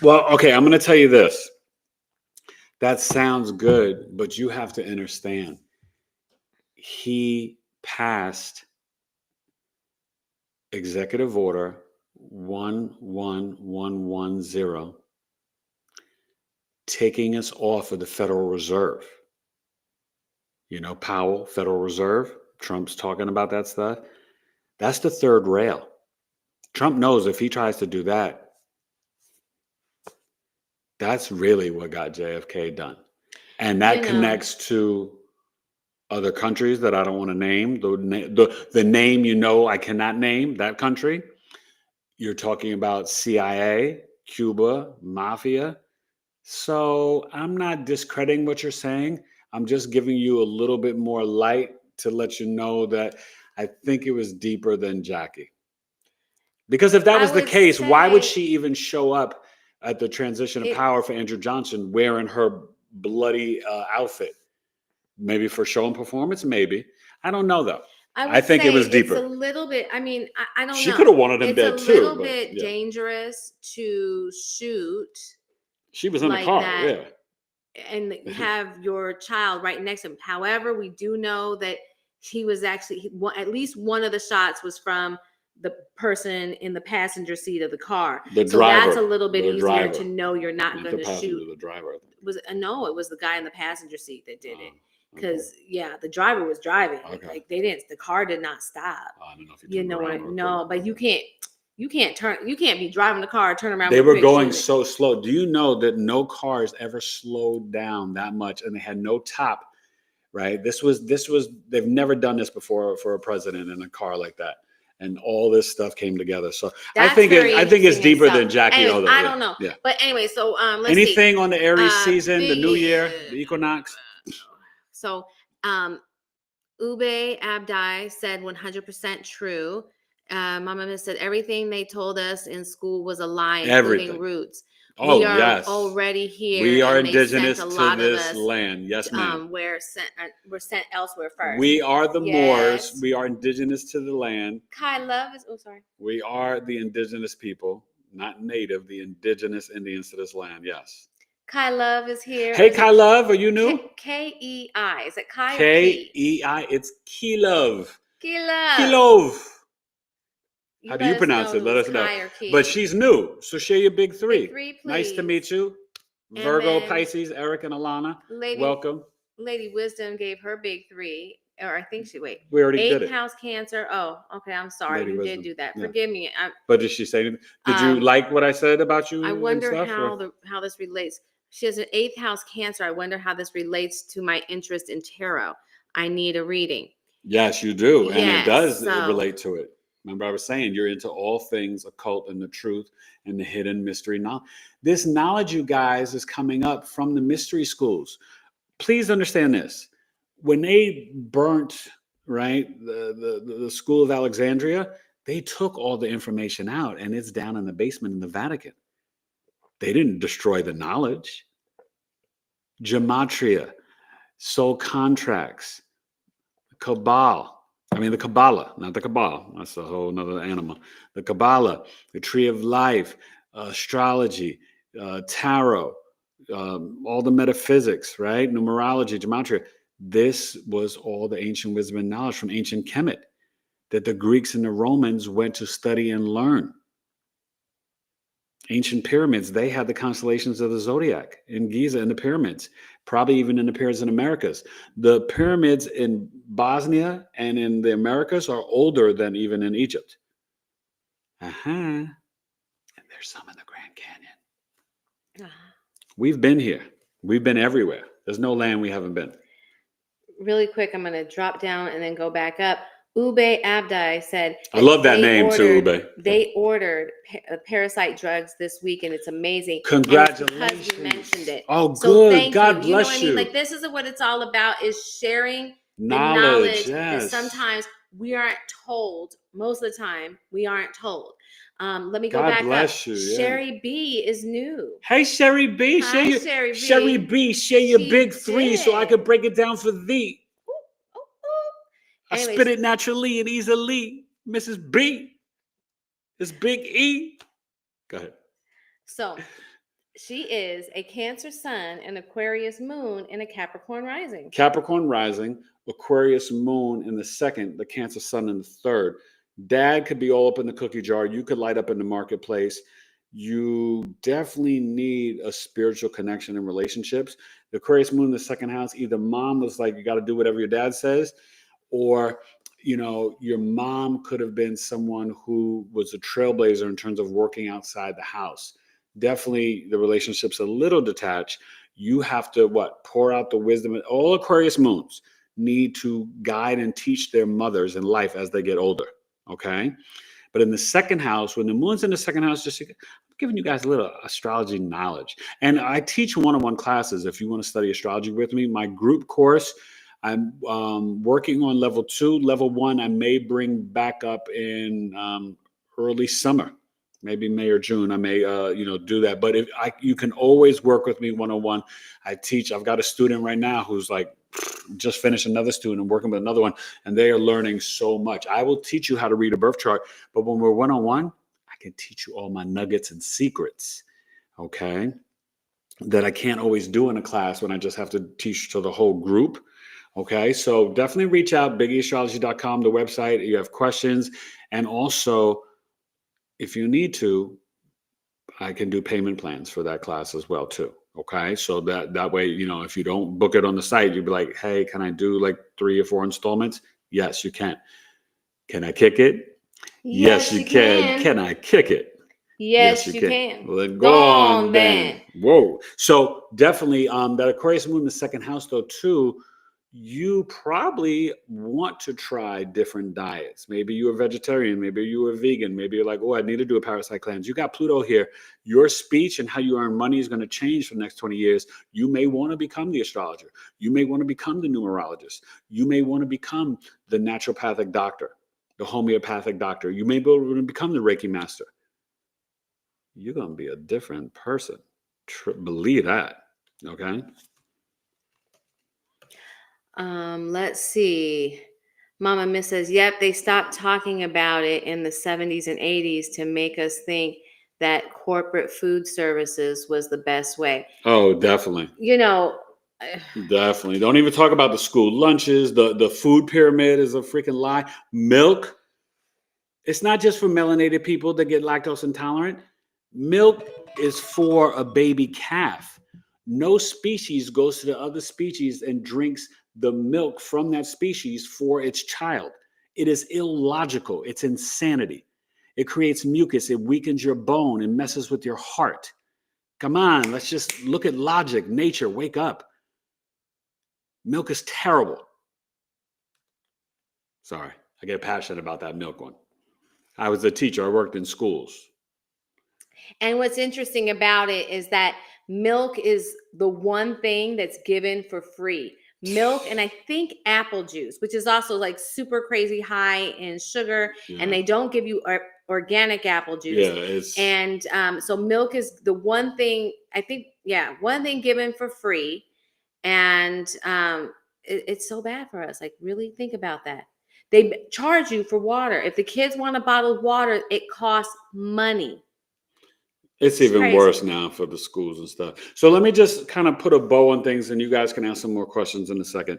Well, okay, I'm going to tell you this. That sounds good, but you have to understand. He passed Executive Order 11110, taking us off of the Federal Reserve. Powell, Federal Reserve, Trump's talking about that stuff. That's the third rail. Trump knows if he tries to do that, that's really what got JFK done. And that connects to other countries that I don't want to name. The name I cannot name, that country. You're talking about CIA, Cuba, Mafia. So I'm not discrediting what you're saying. I'm just giving you a little bit more light to let you know that I think it was deeper than Jackie. Because if that was the case, why would she even show up at the transition of power for Andrew Johnson wearing her bloody outfit? Maybe for show and performance, maybe. I don't know though. I think it was deeper.
It's a little bit. I mean, I don't know.
She could have wanted him dead too.
It's a little bit dangerous to shoot.
She was in the car, yeah.
And have your child right next to him. However, we do know that he was actually, at least one of the shots was from the person in the passenger seat of the car.
The driver.
That's a little bit easier to know you're not going to shoot.
The driver.
No, it was the guy in the passenger seat that did it. Because the driver was driving.
Okay.
Like the car did not stop.
I don't know if
you know what? No, but you can't be driving the car, turn around.
They were going so slow. Do you know that no cars ever slowed down that much, and they had no top, right? This was they've never done this before for a president in a car like that. And all this stuff came together. So I think it's deeper than Jackie.
Anyways, I don't know. Yeah. But anyway, so let's
anything
see.
On the Aries season, the New Year, the Equinox.
So Ube Abdi said 100% true. Mama said everything they told us in school was a lie, including roots.
Oh,
we are
yes.
already here.
We are indigenous to this land. Yes, ma'am.
We're sent elsewhere first.
We are the Moors. We are indigenous to the land.
Kai Love is, sorry.
We are the indigenous people, not native, the indigenous Indians to this land. Yes.
Kai Love is here.
Hey, Kai Love, are you new?
K-E-I. Is it Kai?
K-E-I. It's Kilov.
Kilov.
How do you pronounce it? Let us know. But she's new, so share your big three.
Big three, please.
Nice to meet you. Virgo, Pisces, Eric, and Alana. Welcome.
Lady Wisdom gave her big three, or I think
we already did it.
8th house Cancer. Oh, okay. I'm sorry.
Lady
you
Wisdom.
Did do that.
Yeah.
Forgive me.
But did she say anything? Did you like what I said about you?
I wonder how this relates. She has an 8th house Cancer. I wonder how this relates to my interest in tarot. I need a reading.
Yes, you do. And it does relate to it. Remember, I was saying you're into all things occult and the truth and the hidden mystery. Now, this knowledge, you guys, is coming up from the mystery schools. Please understand this. When they burnt, right, the School of Alexandria, they took all the information out, and it's down in the basement in the Vatican. They didn't destroy the knowledge. Gematria, soul contracts, the Kabbalah, not the Kabbalah. That's a whole nother animal. The Kabbalah, the Tree of Life, astrology, tarot, all the metaphysics, right? Numerology, gematria. This was all the ancient wisdom and knowledge from ancient Kemet that the Greeks and the Romans went to study and learn. Ancient pyramids, they had the constellations of the zodiac in Giza in the pyramids, probably even in the pyramids in Americas. The pyramids in Bosnia and in the Americas are older than even in Egypt. And there's some in the Grand Canyon. We've been here. We've been everywhere. There's no land we haven't been.
Really quick, I'm going to drop down and then go back up. Ube Abdi said,
I love that name too, Ube.
They ordered parasite drugs this week, and it's amazing.
Congratulations.
Because you mentioned it.
Oh, good. Thank God bless you.
You know what I mean? Like, this is what it's all about, is sharing
knowledge
that sometimes we aren't told. Most of the time, we aren't told. Let me go back up.
You,
Sherry B is new.
Hey, Sherry B. Sherry B. Share your big three so I could break it down for thee. I spit it naturally and easily. Mrs. B. It's Big E. Go ahead.
So she is a Cancer sun, an Aquarius moon, and a Capricorn rising.
Capricorn rising, Aquarius moon in the second, the Cancer sun in the third. Dad could be all up in the cookie jar. You could light up in the marketplace. You definitely need a spiritual connection in relationships. The Aquarius moon in the second house, either mom was like, you got to do whatever your dad says, or, your mom could have been someone who was a trailblazer in terms of working outside the house. Definitely the relationship's a little detached. You have to, pour out the wisdom. All Aquarius moons need to guide and teach their mothers in life as they get older, okay? But in the second house, when the moon's in the second house, I'm giving you guys a little astrology knowledge. And I teach one-on-one classes if you want to study astrology with me. My group course, I'm working on level 2. Level 1, I may bring back up in early summer, maybe May or June. I may, do that. But you can always work with me one-on-one. I teach. I've got a student right now who's like just finished another student and working with another one, and they are learning so much. I will teach you how to read a birth chart, but when we're one-on-one, I can teach you all my nuggets and secrets, okay, that I can't always do in a class when I just have to teach to the whole group. Okay, so definitely reach out, BigEAstrology.com, the website. You have questions, and also if you need to, I can do payment plans for that class as well too. Okay, so that way, if you don't book it on the site, you'd be like, hey, can I do like 3 or 4 installments? Yes, you can. Can I kick it? Yes, you can. Can I kick it?
Yes, you can.
Well, then go on then. Whoa. So definitely that Aquarius moon in the second house though too, you probably want to try different diets. Maybe you're a vegetarian, maybe you're a vegan, maybe you're like, oh, I need to do a parasite cleanse. You got Pluto here. Your speech and how you earn money is going to change for the next 20 years. You may want to become the astrologer. You may want to become the numerologist. You may want to become the naturopathic doctor, the homeopathic doctor. You may be able to become the Reiki master. You're going to be a different person. Believe that. Okay.
Let's see. Mama Miss says, yep, they stopped talking about it in the 70s and 80s to make us think that corporate food services was the best way.
Oh, definitely. Definitely. Don't even talk about the school lunches. The food pyramid is a freaking lie. Milk. It's not just for melanated people that get lactose intolerant. Milk is for a baby calf. No species goes to the other species and drinks the milk from that species for its child. It is illogical. It's insanity. It creates mucus. It weakens your bone and messes with your heart. Come on, let's just look at logic. Nature, wake up. Milk is terrible. Sorry, I get passionate about that milk one. I was a teacher. I worked in schools.
And what's interesting about it is that milk is the one thing that's given for free. Milk and I think apple juice, which is also like super crazy high in sugar, and they don't give you organic apple juice. And so milk is the one thing, I think, one thing given for free. And it's so bad for us. Like, really think about that. They charge you for water. If the kids want a bottle of water, it costs money.
It's even crazy. Worse now for the schools and stuff. So let me just kind of put a bow on things, and you guys can ask some more questions in a second.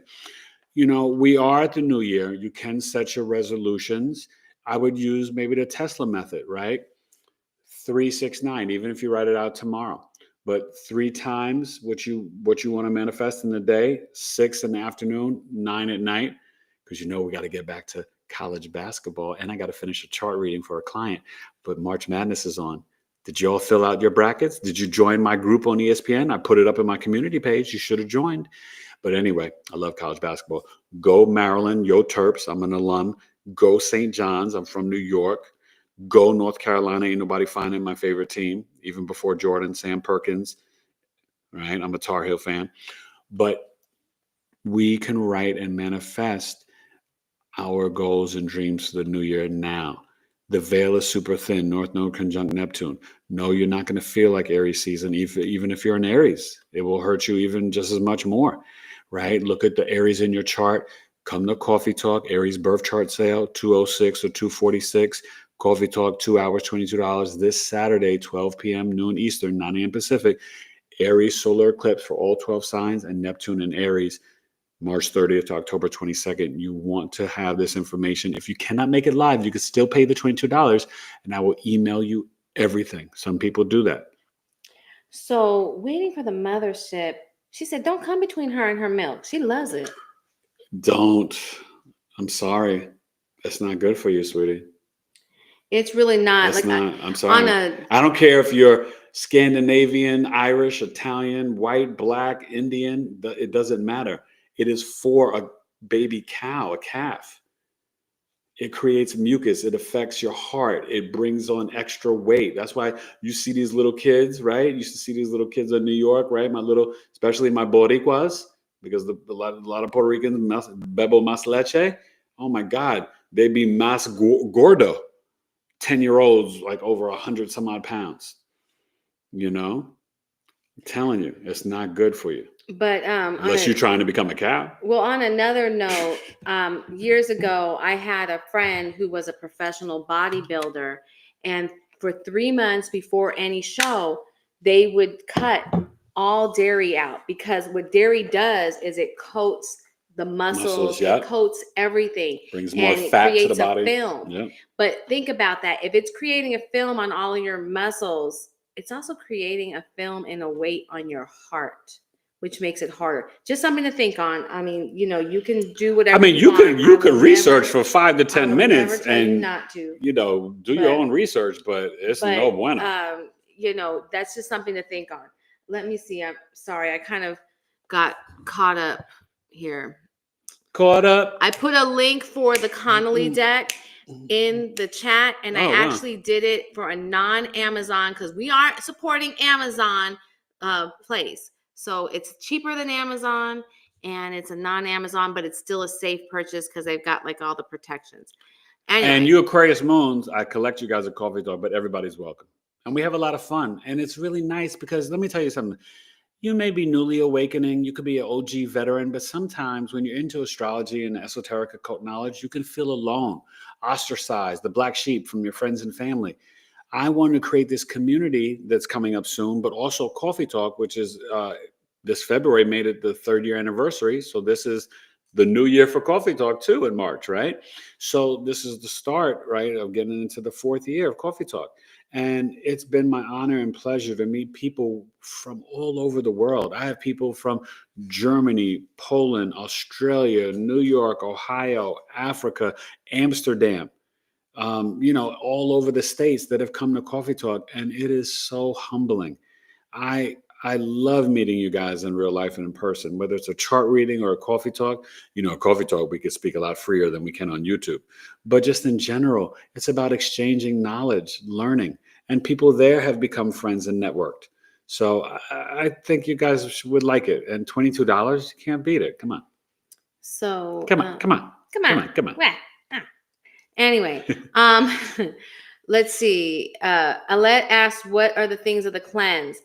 We are at the new year. You can set your resolutions. I would use maybe the Tesla method, right? 3, 6, 9, even if you write it out tomorrow. But 3 times what you want to manifest in the day, 6 in the afternoon, 9 at night, because we got to get back to college basketball, and I got to finish a chart reading for a client. But March Madness is on. Did you all fill out your brackets? Did you join my group on ESPN? I put it up in my community page. You should have joined. But anyway, I love college basketball. Go Maryland, Yo Terps. I'm an alum. Go St. John's. I'm from New York. Go North Carolina. Ain't nobody finding my favorite team, even before Jordan, Sam Perkins. Right? I'm a Tar Heel fan. But we can write and manifest our goals and dreams for the new year now. The veil is super thin, North Node conjunct Neptune. No, you're not going to feel like Aries season, even if you're an Aries. It will hurt you even just as much more, right? Look at the Aries in your chart. Come to Coffee Talk, Aries birth chart sale, 206 or 246. Coffee Talk, 2 hours, $22. This Saturday, 12 p.m., noon Eastern, 9 a.m. Pacific. Aries Solar Eclipse for all 12 signs, and Neptune and Aries. March 30th to October 22nd. You want to have this information. If you cannot make it live, you can still pay the $22, and I will email you everything. Some people do that.
So waiting for the mothership, she said, don't come between her and her milk. She loves it.
Don't. I'm sorry. That's not good for you, sweetie.
It's really not.
It's not. I'm sorry. I don't care if you're Scandinavian, Irish, Italian, white, black, Indian. It doesn't matter. It is for a baby cow, a calf. It creates mucus. It affects your heart. It brings on extra weight. That's why you see these little kids, right? You used to see these little kids in New York, right? Especially my Boricuas, because a lot of Puerto Ricans bebo más leche. Oh my God, they be más gordo. 10-year-olds like over 100 some odd pounds. I'm telling you, it's not good for you.
But
unless you're trying to become a cow.
Well, on another note, years ago, I had a friend who was a professional bodybuilder, and for 3 months before any show, they would cut all dairy out, because what dairy does is it coats the muscles,
yep.
It coats everything,
brings more fat to the body.
A film.
Yep.
But think about that. If it's creating a film on all of your muscles, it's also creating a film and a weight on your heart, which makes it harder. Just something to think on. I mean, you can do whatever.
I mean, you could research for 5 to 10 minutes and
not to,
do your own research, but it's no bueno.
That's just something to think on. Let me see. I'm sorry, I kind of got caught up here. I put a link for the Connolly deck in the chat, and I actually did it for a non-Amazon, because we are supporting Amazon place. So it's cheaper than Amazon, and it's a non-Amazon, but it's still a safe purchase because they've got like all the protections. Anyway.
And you Aquarius moons, I collect you guys at Coffee Talk, but everybody's welcome. And we have a lot of fun. And it's really nice because let me tell you something. You may be newly awakening. You could be an OG veteran, but sometimes when you're into astrology and esoteric occult knowledge, you can feel alone, ostracized, the black sheep from your friends and family. I want to create this community that's coming up soon, but also Coffee Talk, which is this February made it the 3rd year anniversary. So this is the new year for Coffee Talk too in March, right? So this is the start, right, of getting into the 4th year of Coffee Talk. And it's been my honor and pleasure to meet people from all over the world. I have people from Germany, Poland, Australia, New York, Ohio, Africa, Amsterdam, all over the states that have come to Coffee Talk. And it is so humbling. I love meeting you guys in real life and in person, whether it's a chart reading or a Coffee Talk. A Coffee Talk, we could speak a lot freer than we can on YouTube. But just in general, it's about exchanging knowledge, learning. And people there have become friends and networked. So I think you guys would like it. And $22, you can't beat it. Come on.
So
come on.
Anyway, let's see. Alette asked, what are the things of the cleanse?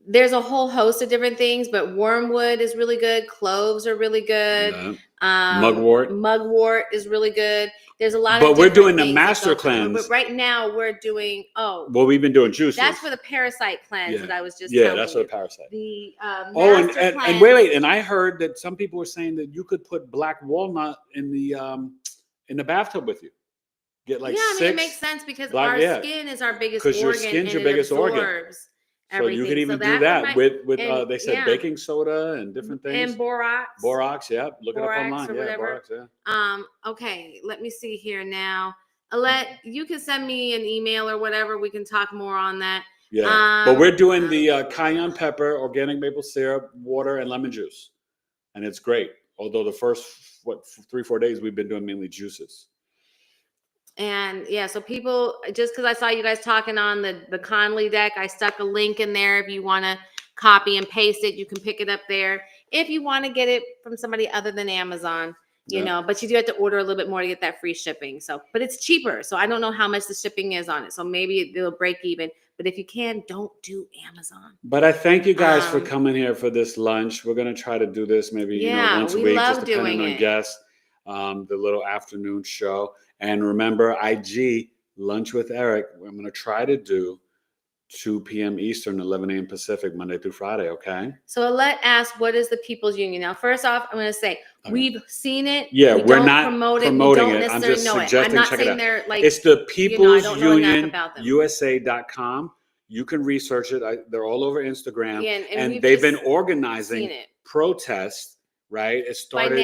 There's a whole host of different things, but wormwood is really good. Cloves are really good. Mugwort is really good. There's a lot of.
But we're doing the master cleanse.
But right now we're doing.
Well, we've been doing juices.
That's for the parasite cleanse that I was just.
Yeah, that's for the parasite.
The
and wait, and I heard that some people were saying that you could put black walnut in the bathtub with you. Get like
it makes sense because our skin is our biggest organ.
Because your skin's your biggest organ.
Everything.
So you could even do that with they said baking soda and different things.
And borax.
Borax, yeah. Look it up online. Yeah, borax, yeah.
Okay, let me see here now. Alette, you can send me an email or whatever. We can talk more on that.
Yeah. But we're doing the cayenne pepper, organic maple syrup, water, and lemon juice. And it's great. Although the first 3-4 days we've been doing mainly juices.
And so people, just because I saw you guys talking on the Connolly deck, I stuck a link in there. If you want to copy and paste it, you can pick it up there. If you want to get it from somebody other than Amazon, but you do have to order a little bit more to get that free shipping. So, but it's cheaper. So I don't know how much the shipping is on it. So maybe it'll break even. But if you can, don't do Amazon.
But I thank you guys for coming here for this lunch. We're going to try to do this maybe once a week, just depending on guests. The little afternoon show. And remember, IG, Lunch with Eric, I'm going to try to do 2 p.m. Eastern, 11 a.m. Pacific, Monday through Friday, okay?
So Alette asked, what is the People's Union? Now, first off, I'm going to say, we've seen it.
Yeah, we're not
promoting
it.
We don't necessarily I'm just know suggesting,
it. I'm not
saying they're like,
it's the People's Union USA.com. You can research it. They're all over Instagram. And they've been organizing protests, right? It started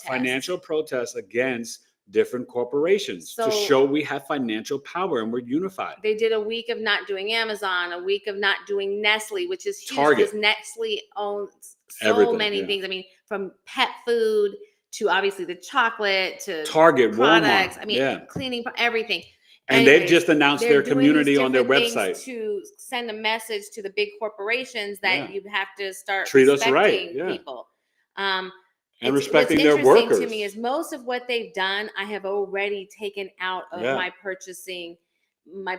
financial protests against different corporations to show we have financial power and we're unified.
They did a week of not doing Amazon, a week of not doing Nestle, which is huge
Target.
Because Nestle owns so many things. I mean, from pet food to obviously the chocolate to
Target,
products.
Walmart.
I mean, cleaning, everything.
And they've just announced their community on their website
to send a message to the big corporations that you have to start
treat us right,
people.
And respecting their workers.
What's interesting to me is most of what they've done, I have already taken out of my purchasing my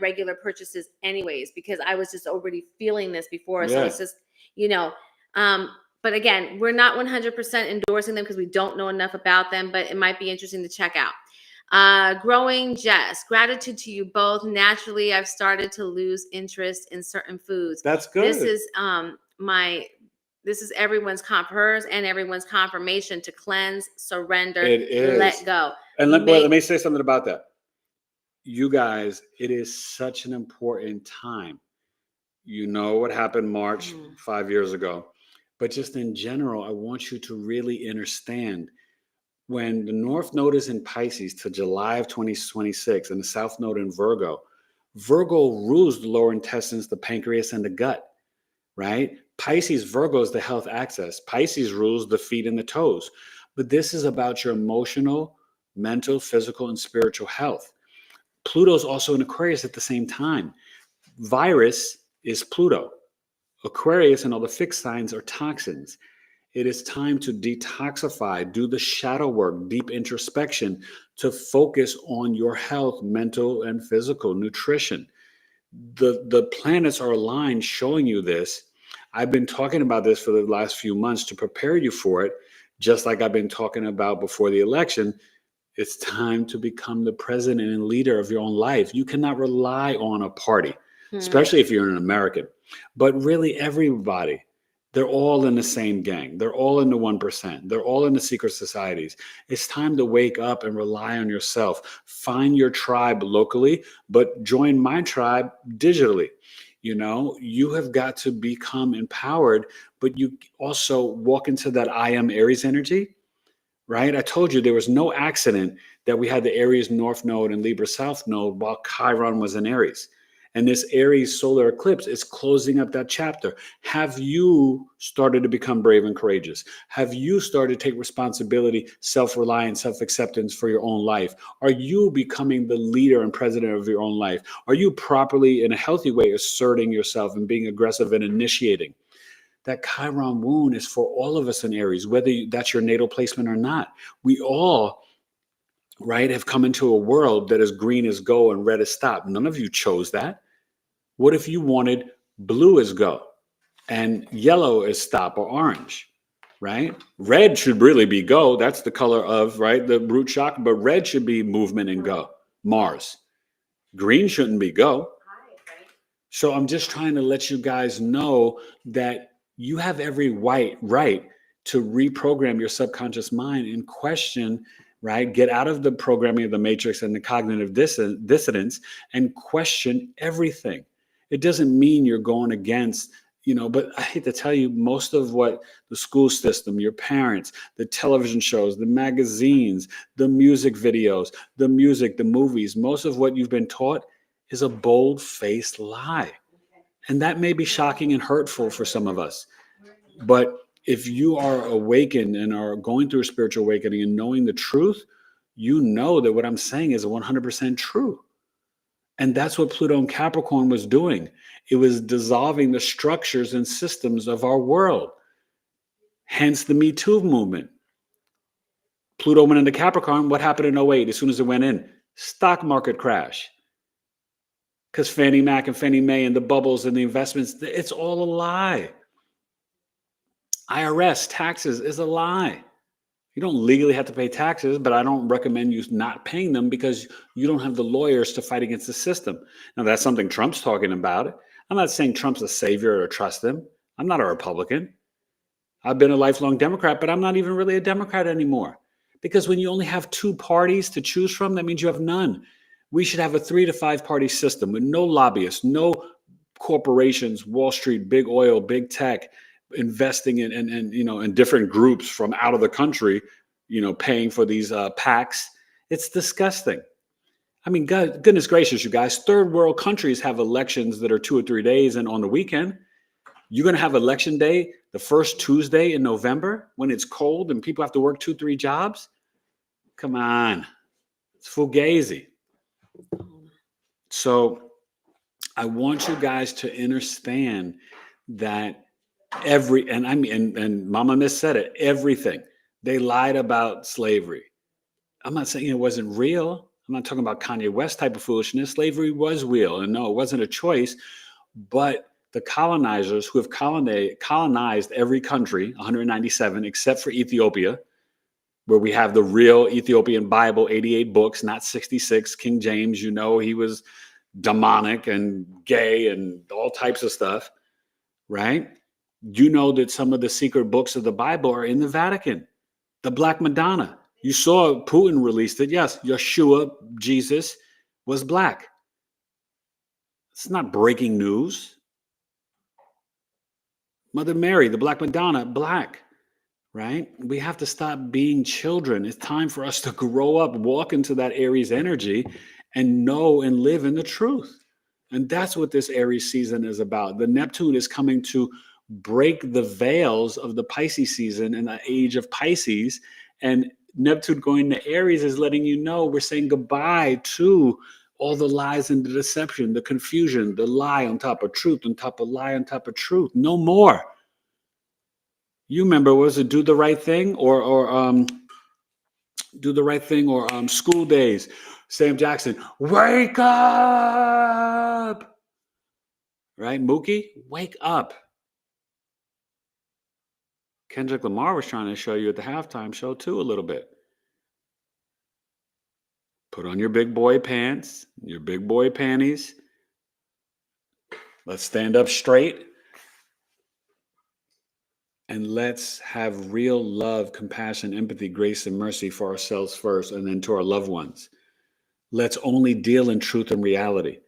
regular purchases anyways, because I was just already feeling this before.
Yeah.
So it's just, but again, we're not 100% endorsing them because we don't know enough about them, but it might be interesting to check out. Growing Jess, gratitude to you both. Naturally, I've started to lose interest in certain foods.
That's good.
This is everyone's hers and everyone's confirmation to cleanse, surrender,
it
let go.
And let me say something about that. You guys, it is such an important time. You know what happened March 5 years ago. But just in general, I want you to really understand when the North Node is in Pisces to July of 2026 and the South Node in Virgo, Virgo rules the lower intestines, the pancreas, and the gut, right? Pisces, Virgo is the health axis. Pisces rules the feet and the toes. But this is about your emotional, mental, physical, and spiritual health. Pluto's also in Aquarius at the same time. Virus is Pluto. Aquarius and all the fixed signs are toxins. It is time to detoxify, do the shadow work, deep introspection to focus on your health, mental and physical, nutrition. The planets are aligned showing you this. I've been talking about this for the last few months to prepare you for it, just like I've been talking about before the election. It's time to become the president and leader of your own life. You cannot rely on a party, especially if you're an American. But really, everybody, they're all in the same gang. They're all in the 1%. They're all in the secret societies. It's time to wake up and rely on yourself. Find your tribe locally, but join my tribe digitally. You have got to become empowered, but you also walk into that I am Aries energy. Right? I told you there was no accident that we had the Aries North Node and Libra South Node while Chiron was in Aries. And this Aries Solar Eclipse is closing up that chapter. Have you started to become brave and courageous? Have you started to take responsibility, self-reliance, self-acceptance for your own life? Are you becoming the leader and president of your own life? Are you properly, in a healthy way, asserting yourself and being aggressive and initiating? That Chiron wound is for all of us in Aries, whether that's your natal placement or not. We all, right, have come into a world that is green as go and red as stop. None of you chose that. What if you wanted blue as go and yellow as stop or orange, right? Red should really be go. That's the color of, right, the root chakra, but red should be movement and go, Mars. Green shouldn't be go. So I'm just trying to let you guys know that you have every right to reprogram your subconscious mind and question, right? Get out of the programming of the matrix and the cognitive dissonance and question everything. It doesn't mean you're going against, but I hate to tell you, most of what the school system, your parents, the television shows, the magazines, the music videos, the music, the movies, most of what you've been taught is a bold-faced lie. And that may be shocking and hurtful for some of us. But if you are awakened and are going through a spiritual awakening and knowing the truth, you know that what I'm saying is 100% true. And that's what Pluto and Capricorn was doing. It was dissolving the structures and systems of our world. Hence the Me Too movement. Pluto went into Capricorn. What happened in 2008? As soon as it went in, stock market crash. Because Fannie Mac and Fannie Mae and the bubbles and the investments, it's all a lie. IRS taxes is a lie. You don't legally have to pay taxes, but I don't recommend you not paying them because you don't have the lawyers to fight against the system. Now, that's something Trump's talking about. I'm not saying Trump's a savior or trust him. I'm not a Republican. I've been a lifelong Democrat, but I'm not even really a Democrat anymore. Because when you only have two parties to choose from, that means you have none. We should have a 3 to 5 party system with no lobbyists, no corporations, Wall Street, big oil, big tech, investing in different groups from out of the country, paying for these PACs. It's disgusting. I mean, goodness gracious, you guys, third world countries have elections that are 2 or 3 days and on the weekend. You're going to have election day the first Tuesday in November when it's cold and people have to work 2-3 jobs? Come on. It's fugazi. So I want you guys to understand that and Mama Miss said it, everything. They lied about slavery. I'm not saying it wasn't real. I'm not talking about Kanye West type of foolishness. Slavery was real. And no, it wasn't a choice. But the colonizers who have colonized every country, 197, except for Ethiopia, where we have the real Ethiopian Bible, 88 books, not 66. King James, you know, he was demonic and gay and all types of stuff, right? You know that some of the secret books of the Bible are in the Vatican. The Black Madonna. You saw Putin released it. Yes, Yeshua, Jesus, was black. It's not breaking news. Mother Mary, the Black Madonna, black, right? We have to stop being children. It's time for us to grow up, walk into that Aries energy, and know and live in the truth. And that's what this Aries season is about. The Neptune is coming to break the veils of the Pisces season and the age of Pisces. And Neptune going to Aries is letting you know we're saying goodbye to all the lies and the deception, the confusion, the lie on top of truth, on top of lie, on top of truth. No more. You remember, was it Do the Right Thing or Do the Right Thing or School Days? Sam Jackson, wake up! Right? Mookie, wake up. Kendrick Lamar was trying to show you at the halftime show too a little bit. Put on your big boy pants, your big boy panties. Let's stand up straight. And let's have real love, compassion, empathy, grace, and mercy for ourselves first, and then to our loved ones. Let's only deal in truth and reality.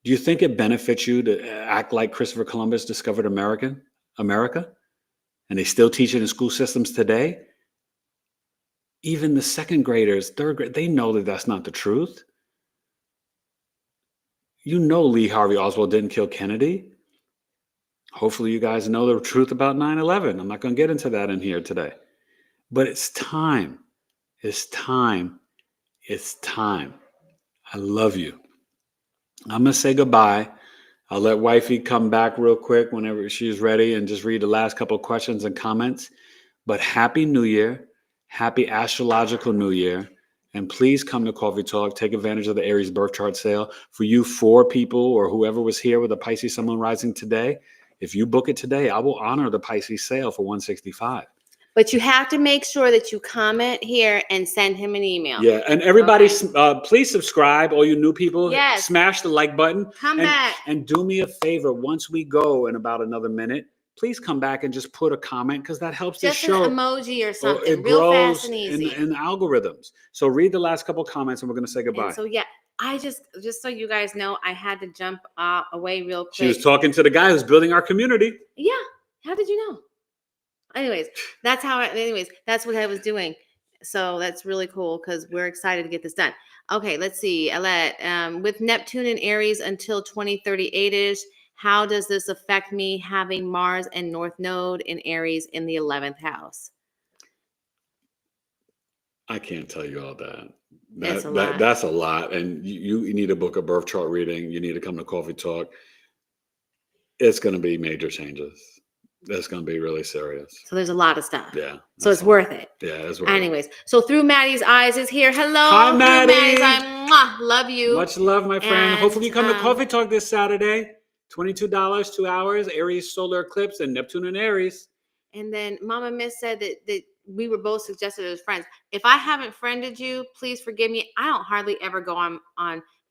Do you think it benefits you to act like Christopher Columbus discovered America? And they still teach it in school systems today? Even the second graders, third grade, they know that that's not the truth. You know Lee Harvey Oswald didn't kill Kennedy. Hopefully you guys know the truth about 9/11. I'm not going to get into that in here today. But it's time. It's time. It's time. I love you. I'm going to say goodbye. I'll let wifey come back real quick whenever she's ready and just read the last couple of questions and comments. But Happy New Year. Happy Astrological New Year. And please come to Coffee Talk. Take advantage of the Aries birth chart sale. For you 4 people or whoever was here with a Pisces Sun Moon Rising today, if you book it today, I will honor the Pisces sale for $165.
But you have to make sure that you comment here and send him an email.
Yeah, and everybody, please subscribe. All you new people,
yes,
smash the like button.
Come back.
And do me a favor. Once we go in about another minute, please come back and just put a comment because that helps the show.
Just an emoji or something.
It
real
grows
fast and easy.
in the algorithms. So read the last couple comments and we're going to say goodbye.
And so, yeah, I just so you guys know, I had to jump away real quick.
She was talking to the guy who's building our community.
Yeah. How did you know? Anyways, that's what I was doing. So that's really cool because we're excited to get this done. Okay, let's see. With Neptune in Aries until 2038-ish, how does this affect me having Mars and North Node in Aries in the 11th house?
I can't tell you all that.
That's
a lot. And you need to book a birth chart reading. You need to come to Coffee Talk. It's going to be major changes. That's going to be really serious.
So there's a lot of stuff.
Yeah.
So it's worth it.
Yeah, it's worth
Anyways, so Through Maddie's Eyes is here. Hello.
Hi, Maddie.
Through Maddie's Eyes. Love you.
Much love, my friend. Hopefully you come to Coffee Talk this Saturday. $22, 2 hours, Aries Solar Eclipse and Neptune in Aries.
And then Mama Miss said that we were both suggested as friends. If I haven't friended you, please forgive me. I don't hardly ever go on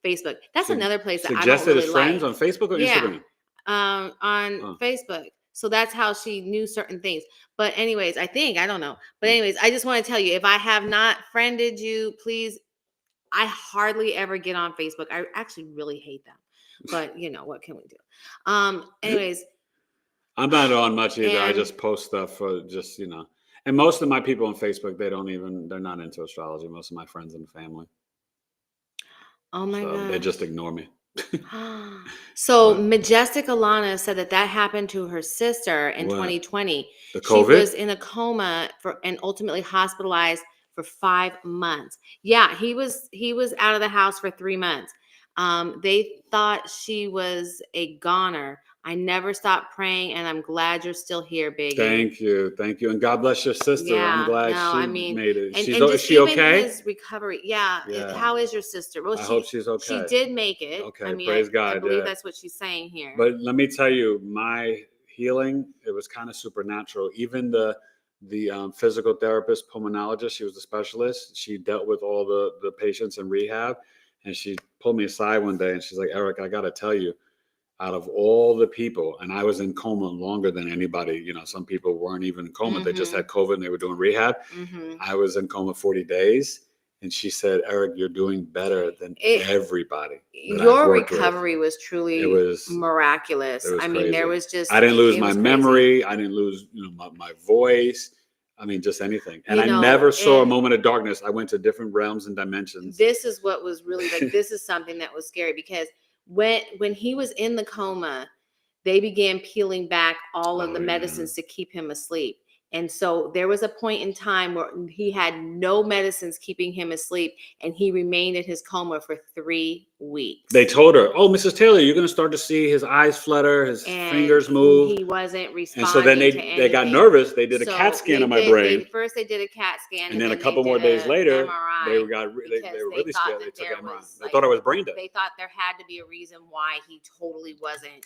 Facebook. That's another place that I don't really
Suggested as friends on Facebook or Instagram?
On Facebook. So that's how she knew certain things. But anyways, I don't know. But anyways, I just want to tell you, if I have not friended you, please, I hardly ever get on Facebook. I actually really hate them. But, what can we do? Anyways.
I'm not on much either. I just post stuff for just, And most of my people on Facebook, they're not into astrology. Most of my friends and family.
Oh my God.
They just ignore me.
So Majestic Alana said that happened to her sister in 2020.
The COVID?
She was in a coma and ultimately hospitalized for 5 months. Yeah, he was out of the house for 3 months. They thought she was a goner, I never stopped praying, and I'm glad you're still here, Biggie.
Thank you. And God bless your sister. I'm glad made it. Is she okay?
His recovery. Yeah. How is your sister? Well,
I hope she's okay.
She did make it.
Okay, praise God.
I believe that's what she's saying here.
But let me tell you, my healing, it was kind of supernatural. Even the physical therapist, pulmonologist, she was a specialist. She dealt with all the patients in rehab, and she pulled me aside one day and she's like, Eric, I got to tell you, out of all the people, and I was in coma longer than anybody, some people weren't even in coma. They just had COVID and they were doing rehab. I was in coma 40 days. And she said, Eric, you're doing better than everybody.
Your recovery was truly miraculous.
It was crazy.
Mean, there was just...
I didn't lose my memory. I didn't lose my voice. I mean, just anything. And I never saw a moment of darkness. I went to different realms and dimensions.
This is what was really this is something that was scary, because when he was in the coma, they began peeling back all of the medicines to keep him asleep. And so there was a point in time where he had no medicines keeping him asleep, and he remained in his coma for 3 weeks.
They told her, oh, Mrs. Taylor, you're going to start to see his eyes flutter, his fingers move.
He wasn't responding.
And so then they got nervous. They did a CAT scan of my brain.
First they did a CAT scan.
And then a couple more days later, they were really scared. They took MRI. They thought I was brain dead.
They thought there had to be a reason why he totally wasn't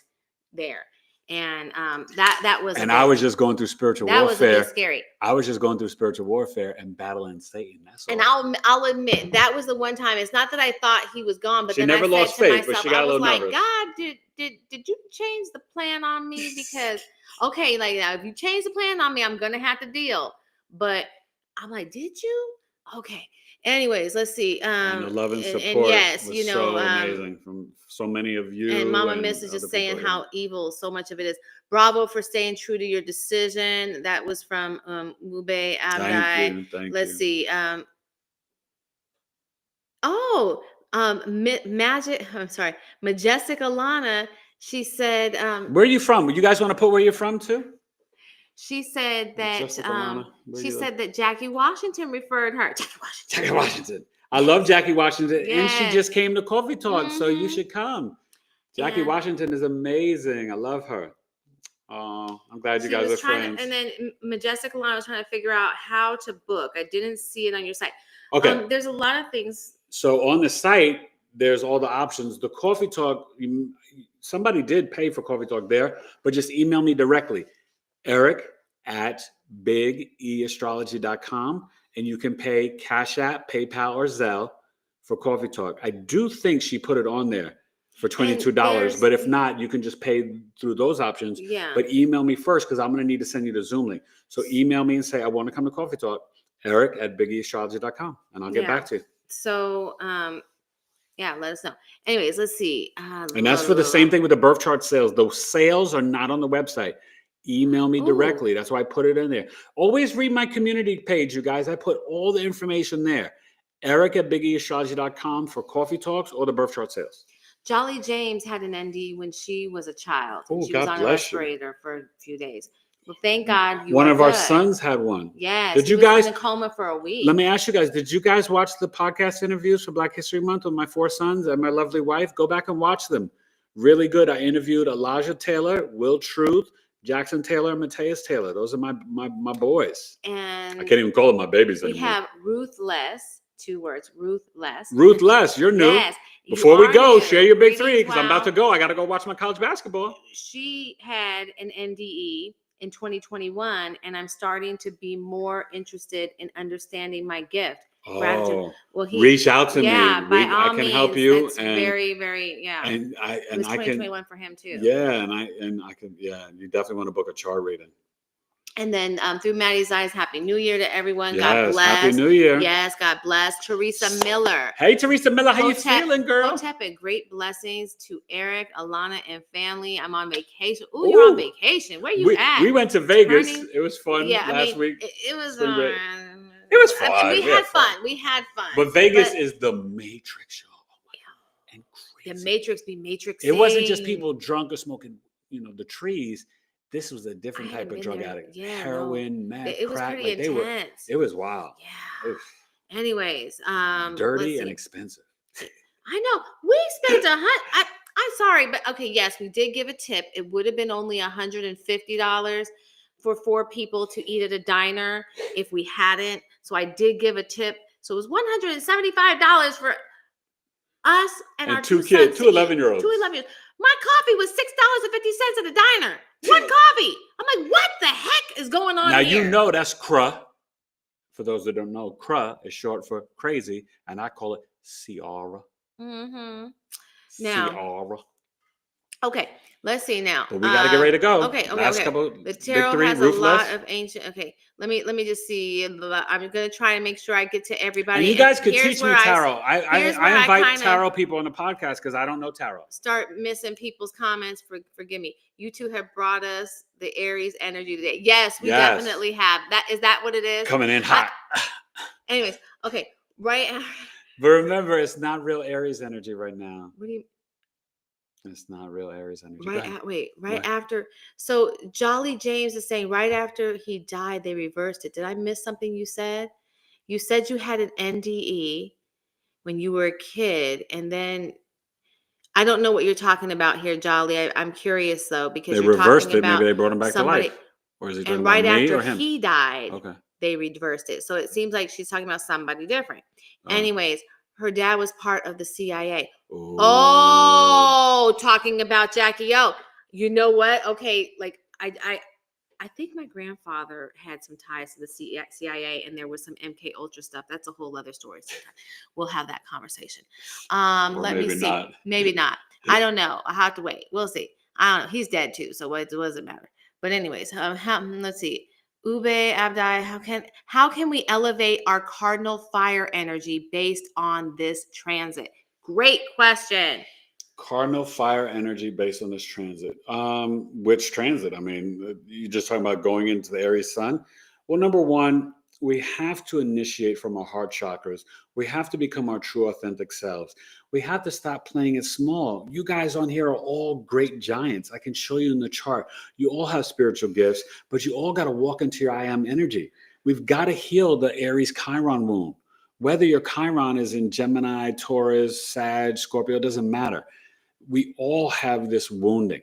there. And that was,
and I was just going through spiritual warfare.
That was a bit scary.
I was just going through spiritual warfare and battling Satan. That's all.
And I'll admit, that was the one time. It's not that I thought he was gone, but
she
then
never
I
lost
said to
faith,
myself,
but she got a little nervous.
God, did you change the plan on me? Because okay, like if you change the plan on me, I'm gonna have to deal. But I'm like, did you? Okay. Anyways, let's see.
And the love and support was so amazing from so many of you.
And Mama Miss is just saying how evil so much of it is. Bravo for staying true to your decision. That was from Mube Abdai.
Thank you.
Let's see. Majestic Alana. She said,
where are you from? You guys want to put where you're from too?
She said that Jackie Washington referred her.
Jackie Washington. I love Jackie Washington. Yes. And she just came to Coffee Talk, so you should come. Jackie Washington is amazing. I love her. Oh, I'm glad you guys are friends.
And then Majestic Alana was trying to figure out how to book. I didn't see it on your site.
Okay.
There's a lot of things.
So on the site, there's all the options. The Coffee Talk, somebody did pay for Coffee Talk there, but just email me directly. Eric at BigEAstrology.com, and you can pay Cash App, PayPal, or Zelle for Coffee Talk. I do think she put it on there for $22, but if not, you can just pay through those options.
Yeah.
But email me first, because I'm going to need to send you the Zoom link. So email me and say, I want to come to Coffee Talk, Eric at BigEAstrology.com, and I'll get back to you.
So, let us know. Anyways, let's see.
And that's for the same thing with the birth chart sales. Those sales are not on the website. Email me directly. That's why I put it in there. Always read my community page, you guys. I put all the information there. Eric at BigEAstrology.com for Coffee Talks or the birth chart sales.
Jolly James had an ND when she was a child.
Oh,
she
God
was on a respirator for a few days. Well, thank God
one of our sons had one.
Yes.
Did you guys
in a coma for a week?
Let me ask you guys, did you guys watch the podcast interviews for Black History Month with my 4 sons and my lovely wife? Go back and watch them. Really good. I interviewed Elijah Taylor, Will Truth, Jackson Taylor, and Mateus Taylor. Those are my boys.
And
I can't even call them my babies anymore.
We have Ruthless, 2 words, Ruthless.
Ruthless, you're new.
Yes.
Before we go, share your big 3, because I'm about to go. I got to go watch my college basketball.
She had an NDE in 2021, and I'm starting to be more interested in understanding my gift.
Oh, well, reach out to me.
By all
I can
means,
help you.
It's very, very,
And
it was 2021 for him too.
Yeah, and I can. Yeah, you definitely want to book a chart reading.
And then through Maddie's eyes, Happy New Year to everyone.
Yes,
God bless.
Happy New Year.
Yes, God bless. Teresa Miller.
Hey, Teresa Miller, how you feeling, girl?
Hotep and great blessings to Eric, Alana, and family. I'm on vacation. Ooh, you're on vacation. Where you at?
We went to Vegas. It was fun last week.
It was
it was fun.
We had fun. We had fun.
But Vegas is the Matrix show. Oh my God. And crazy.
The Matrix be Matrix.
It wasn't just people drunk or smoking, the trees. This was a different type of drug addict. Yeah, heroin, meth,
it was
crack.
Pretty intense.
It was wild.
Yeah. Oof. Anyways,
dirty and expensive.
I know. We spent I'm sorry, but okay, yes, we did give a tip. It would have been only $150 for 4 people to eat at a diner if we hadn't. So I did give a tip. So it was $175 for us and our 2
kids,
sons.
2 11-year-olds.
2 11-year-olds. My coffee was $6.50 at a diner. One coffee. I'm like, what the heck is going on
now,
here?
You know that's CRA. For those that don't know, CRA is short for crazy, and I call it Ciara.
Mm-hmm.
Now,
Ciara. Okay, let's see now.
But we got to get ready to go.
Okay.
Couple,
the tarot
big 3,
has
ruthless.
A lot of ancient. Okay, let me just see. I'm going to try and make sure I get to everybody.
And you guys could teach me tarot. I invite tarot people on the podcast because I don't know tarot.
Start missing people's comments. Forgive me. You two have brought us the Aries energy today. Yes, we definitely have. Is that what it is?
Coming in hot.
Anyways, okay, right.
But remember, it's not real Aries energy right now.
What do you?
It's not real Aries energy.
After. So Jolly James is saying right after he died, they reversed it. Did I miss something you said? You said you had an NDE when you were a kid, and then I don't know what you're talking about here, Jolly. I'm curious though, because
they
you're
reversed
talking
it.
about
Maybe they brought him back to life. Or is he talking about me or him?
He died,
okay,
they reversed it. So it seems like she's talking about somebody different. Anyways, her dad was part of the CIA.
Ooh.
Oh, talking about Jackie O. You know what? Okay, like I think my grandfather had some ties to the CIA, and there was some MK Ultra stuff. That's a whole other story. We'll have that conversation. Let me see.
Not.
Maybe not. I don't know. I have to wait. We'll see. I don't know. He's dead too, so it doesn't matter. But anyways, let's see. Ube Abdai, how can we elevate our cardinal fire energy based on this transit? Great question.
Cardinal fire energy based on this transit. Which transit? I mean, you're just talking about going into the Aries sun. Well, number one, we have to initiate from our heart chakras. We have to become our true, authentic selves. We have to stop playing it small. You guys on here are all great giants. I can show you in the chart. You all have spiritual gifts, but you all got to walk into your I am energy. We've got to heal the Aries Chiron wound. Whether your Chiron is in Gemini, Taurus, Sag, Scorpio, doesn't matter. We all have this wounding,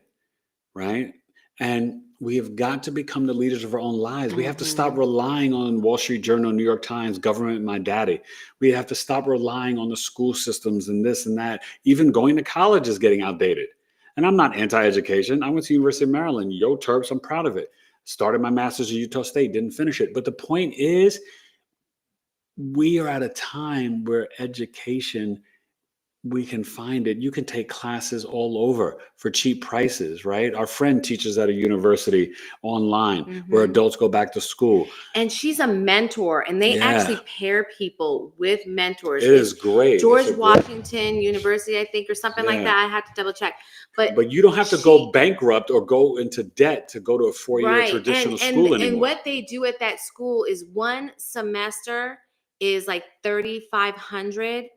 right? And we have got to become the leaders of our own lives. We have to stop relying on Wall Street Journal, New York Times, government, my daddy. We have to stop relying on the school systems and this and that. Even going to college is getting outdated. And I'm not anti-education. I went to University of Maryland. Yo, Terps, I'm proud of it. Started my master's at Utah State, didn't finish it. But the point is, we are at a time where education, we can find it. You can take classes all over for cheap prices, right? Our friend teaches at a university online where adults go back to school.
And she's a mentor, and they actually pair people with mentors.
It is great.
George Washington University, I think, or something like that. I have to double check. But
you don't have to go bankrupt or go into debt to go to a 4-year traditional school anymore.
And what they do at that school is one semester is like $3,500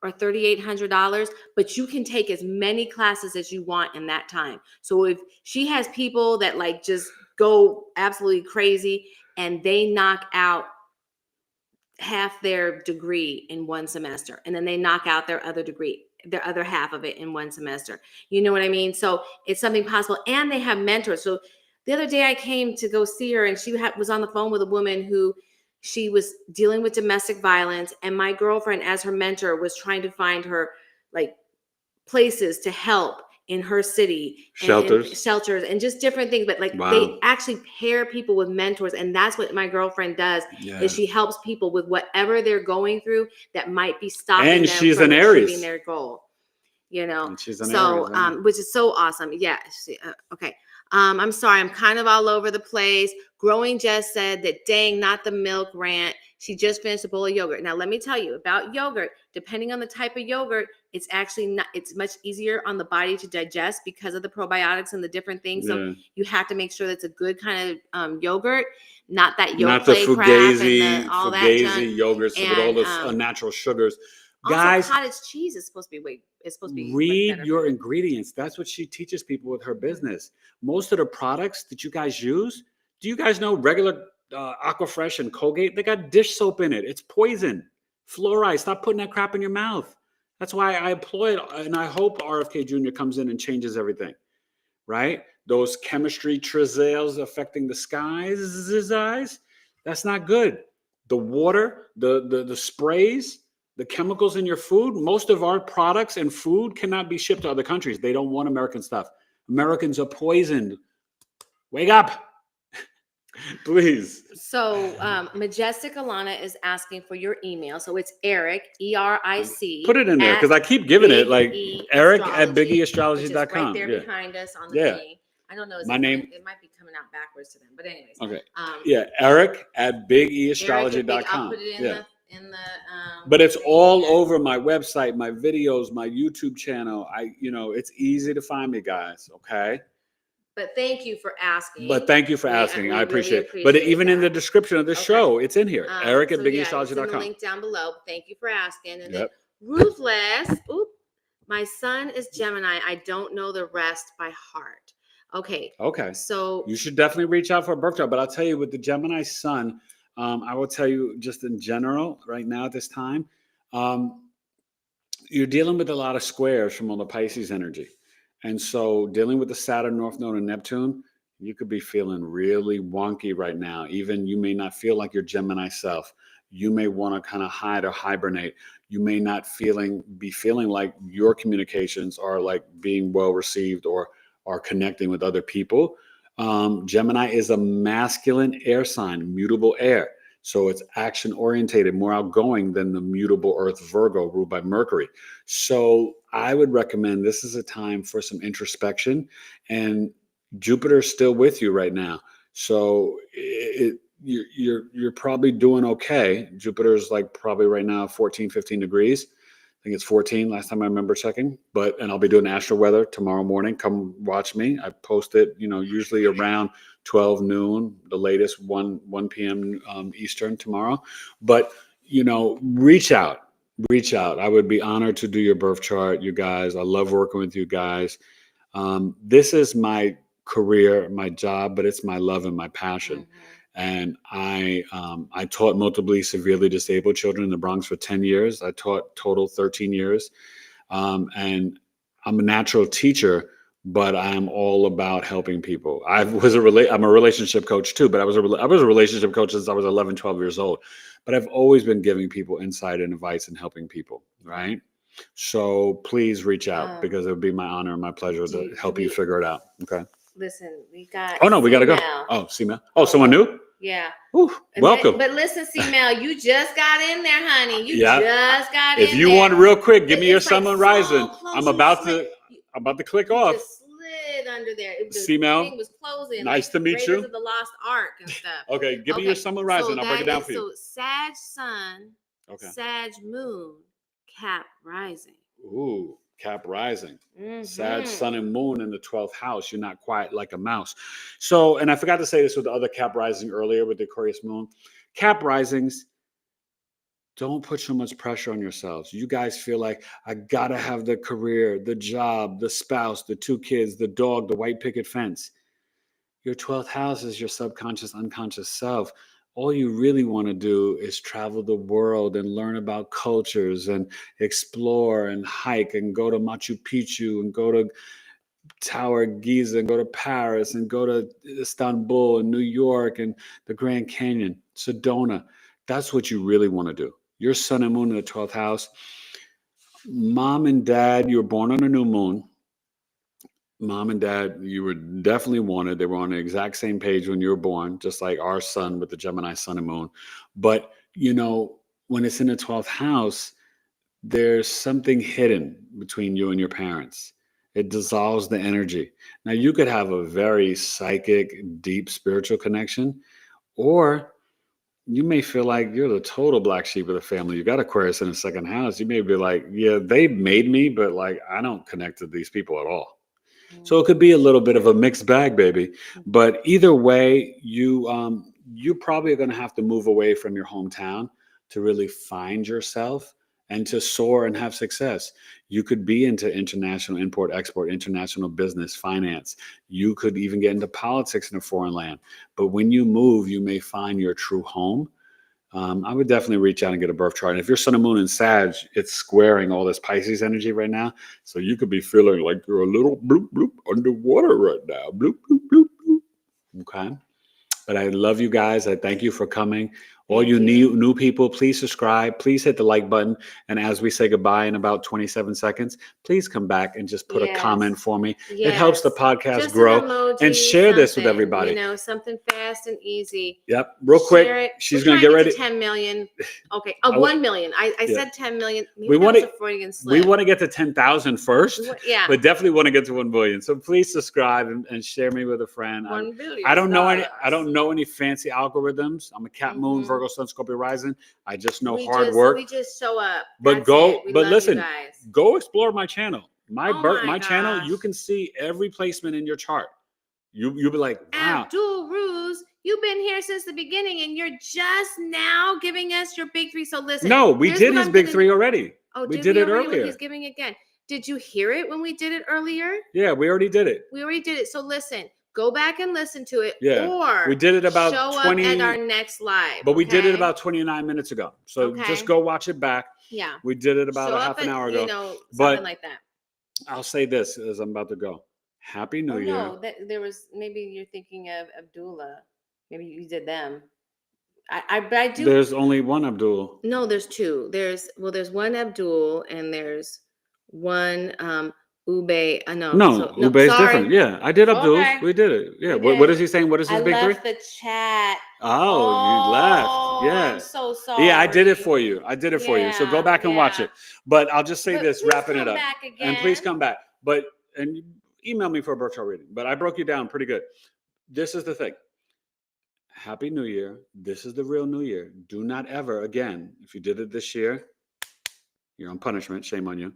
or $3,800, but you can take as many classes as you want in that time. So if she has people that like just go absolutely crazy and they knock out half their degree in one semester, and then they knock out their other degree, their other half of it in one semester. You know what I mean? So it's something possible. And they have mentors. So the other day I came to go see her, and she was on the phone with a woman who she was dealing with domestic violence, and my girlfriend, as her mentor, was trying to find her like places to help in her city, shelters and just different things. But like they actually pair people with mentors, and that's what my girlfriend does. Is she helps people with whatever they're going through that might be stopping them
she's
from
an Aries.
achieving their goal. You know,
and she's an Aries,
which is so awesome. Yeah. Okay. I'm sorry, I'm kind of all over the place. Growing Jess said that, dang, not the milk rant. She just finished a bowl of yogurt. Now, let me tell you about yogurt. Depending on the type of yogurt, it's actually not, it's much easier on the body to digest because of the probiotics and the different things. So you have to make sure that's a good kind of yogurt, not that yogurt, not the
fugazi, yogurts with all those unnatural sugars.
Also,
guys,
cottage cheese is supposed to be
read your ingredients. That's what she teaches people with her business. Most of the products that you guys use, do you guys know regular Aquafresh and Colgate? They got dish soap in it. It's poison. Fluoride. Stop putting that crap in your mouth. That's why I applaud, and I hope RFK Jr. comes in and changes everything, right? Those chemistry travails affecting the skies, that's not good. The water, the sprays, the chemicals in your food, most of our products and food cannot be shipped to other countries. They don't want American stuff. Americans are poisoned. Wake up. Please.
So Majestic Alana is asking for your email. So it's Eric, ERIC.
Put it in there because I keep giving it like Eric at BigEAstrology.com.
Right there behind us on the thing. I don't know.
My name.
It might be coming out backwards to them, but anyways.
Okay. Eric at BigEAstrology.com.
I'll put it in the.
But it's all over my website, my videos, my YouTube channel. It's easy to find me, guys. Okay.
But thank you for asking.
I appreciate it. But even in the description of the show, it's in here. Eric at BigEAstrology.com.
It's in the link down below. Thank you for asking. And then Ruthless. My son is Gemini. I don't know the rest by heart. Okay. So
you should definitely reach out for a birth chart. But I'll tell you, with the Gemini sun, I will tell you just in general right now at this time, you're dealing with a lot of squares from all the Pisces energy. And so dealing with the Saturn, North Node, and Neptune, you could be feeling really wonky right now. Even you may not feel like your Gemini self. You may want to kind of hide or hibernate. You may not be feeling like your communications are like being well received or are connecting with other people. Gemini is a masculine air sign, mutable air. So it's action orientated, more outgoing than the mutable Earth Virgo ruled by Mercury. So I would recommend this is a time for some introspection, and Jupiter's still with you right now. So you're probably doing okay. Jupiter's like probably right now 14, 15 degrees. I think it's 14 last time I remember checking, and I'll be doing astro weather tomorrow morning. Come watch me. I post it, usually around 12 noon, the latest 1 p.m. Eastern tomorrow. But, reach out. I would be honored to do your birth chart, you guys. I love working with you guys. This is my career, my job, but it's my love and my passion. Mm-hmm. And I taught multiply severely disabled children in the Bronx for 10 years. I taught total 13 years. And I'm a natural teacher, but I'm all about helping people. I'm a relationship coach too, but I was a relationship coach since I was 11, 12 years old. But I've always been giving people insight and advice and helping people, right? So please reach out because it would be my honor and my pleasure to help you figure it out. Okay.
Listen, we got.
Oh no, we gotta go. Oh, C-Mel. Oh, someone new?
Yeah.
Ooh, welcome.
But listen, C-Mel, you just got in there, honey. You just got in there.
If you want real quick, give me your sun and rising. I'm about to click off.
Just slid under there.
C-Mel,
thing was closing.
nice to meet you.
Raiders of the Lost Ark and stuff.
Okay, give me your sun and rising. I'll break it down for you.
So Sag Sun, Sag Moon, Cap Rising.
Ooh. Cap rising, Sag, sun, and moon in the 12th house. You're not quite like a mouse. So, and I forgot to say this with the other Cap rising earlier with the Aquarius moon. Cap risings, don't put so much pressure on yourselves. You guys feel like, I got to have the career, the job, the spouse, the 2 kids, the dog, the white picket fence. Your 12th house is your subconscious, unconscious self. All you really want to do is travel the world and learn about cultures and explore and hike and go to Machu Picchu and go to Tower Giza and go to Paris and go to Istanbul and New York and the Grand Canyon, Sedona. That's what you really want to do. Your sun and moon in the 12th house. Mom and dad, you were born on a new moon. Mom and dad, you were definitely wanted. They were on the exact same page when you were born, just like our sun with the Gemini sun and moon. But, when it's in the 12th house, there's something hidden between you and your parents. It dissolves the energy. Now, you could have a very psychic, deep spiritual connection, or you may feel like you're the total black sheep of the family. You got Aquarius in the 2nd house. You may be like, yeah, they made me, but like, I don't connect to these people at all. So it could be a little bit of a mixed bag, baby. But either way, you probably are going to have to move away from your hometown to really find yourself and to soar and have success. You could be into international import, export, international business, finance. You could even get into politics in a foreign land. But when you move, you may find your true home. I would definitely reach out and get a birth chart. And if your sun and moon in Sag, it's squaring all this Pisces energy right now. So you could be feeling like you're a little bloop, bloop underwater right now. Bloop, bloop, bloop, bloop. Okay. But I love you guys. I thank you for coming. All you new people, please subscribe. Please hit the like button. And as we say goodbye in about 27 seconds, please come back and just put a comment for me. It helps the podcast
just
grow.
An emoji,
and share this with everybody.
Something fast and easy.
Yep. Real quick. She's going to get ready.
10 million. Okay. 1 million. I said 10 million. Maybe
we want
to
get to 10,000 first.
Yeah.
But definitely want to get to 1 billion. So please subscribe and share me with a friend.
1 billion.
I don't know any fancy algorithms. I'm a Cat Moon, Virgo Sun, Scorpio rising. I just know hard work.
We just show up.
But listen, go explore my channel. My channel, you can see every placement in your chart. You'll be like, wow.
Abdul Ruse, you've been here since the beginning and you're just now giving us your big three. So listen.
No, we did his big three already.
Oh,
we did it earlier.
He's giving again. Did you hear it when we did it earlier?
Yeah, we already did it.
So listen. Go back and listen to it.
Yeah.
Or
we did it about
show
20
up at our next live.
But we did it about 29 minutes ago. So just go watch it back.
Yeah.
We did it about a half an hour ago.
Something like that.
I'll say this as I'm about to go. Happy New Year.
No, there was maybe you're thinking of Abdullah. Maybe you did them. I do.
There's only one Abdul.
No, there's two. There's one Abdul and there's one Ube.
Ube is different. Yeah, I did Abdul. Okay. We did it. Yeah. What is he saying? What is his big three?
I left the chat.
Oh, you left. Yeah.
I'm so sorry.
Yeah, I did it for you. So go back and watch it. But I'll just say this, wrapping it up. And please come back. And email me for a birth chart reading. But I broke you down pretty good. This is the thing. Happy New Year. This is the real New Year. Do not ever, again, if you did it this year, you're on punishment. Shame on you.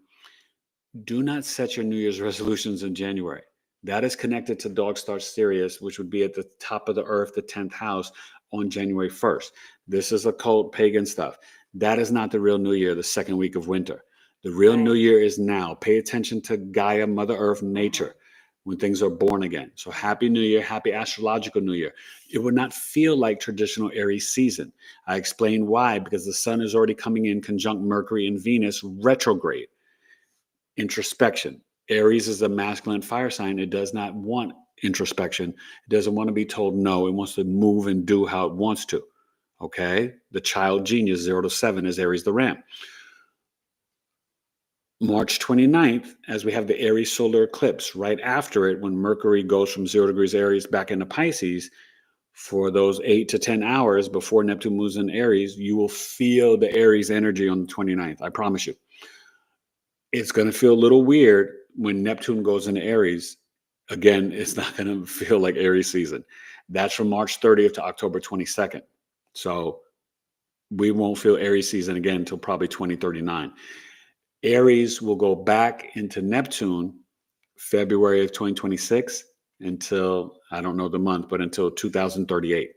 Do not set your New Year's resolutions in January. That is connected to Dog Star Sirius, which would be at the top of the earth, the 10th house on January 1st. This is occult pagan stuff. That is not the real New Year, the second week of winter. The real New Year is now. Pay attention to Gaia, Mother Earth, nature, when things are born again. So happy New Year, happy Astrological New Year. It would not feel like traditional Aries season. I explain why, because the sun is already coming in conjunct Mercury and Venus retrograde. Introspection. Aries is a masculine fire sign. It does not want introspection. It doesn't want to be told no. It wants to move and do how it wants to. Okay? The child genius, 0 to 7, is Aries the Ram. March 29th, as we have the Aries Solar Eclipse, right after it, when Mercury goes from 0 degrees Aries back into Pisces, for those 8 to 10 hours before Neptune moves in Aries, you will feel the Aries energy on the 29th. I promise you. It's going to feel a little weird when Neptune goes into Aries. Again, it's not going to feel like Aries season. That's from March 30th to October 22nd. So we won't feel Aries season again until probably 2039. Aries will go back into Neptune February of 2026 until, I don't know the month, but until 2038.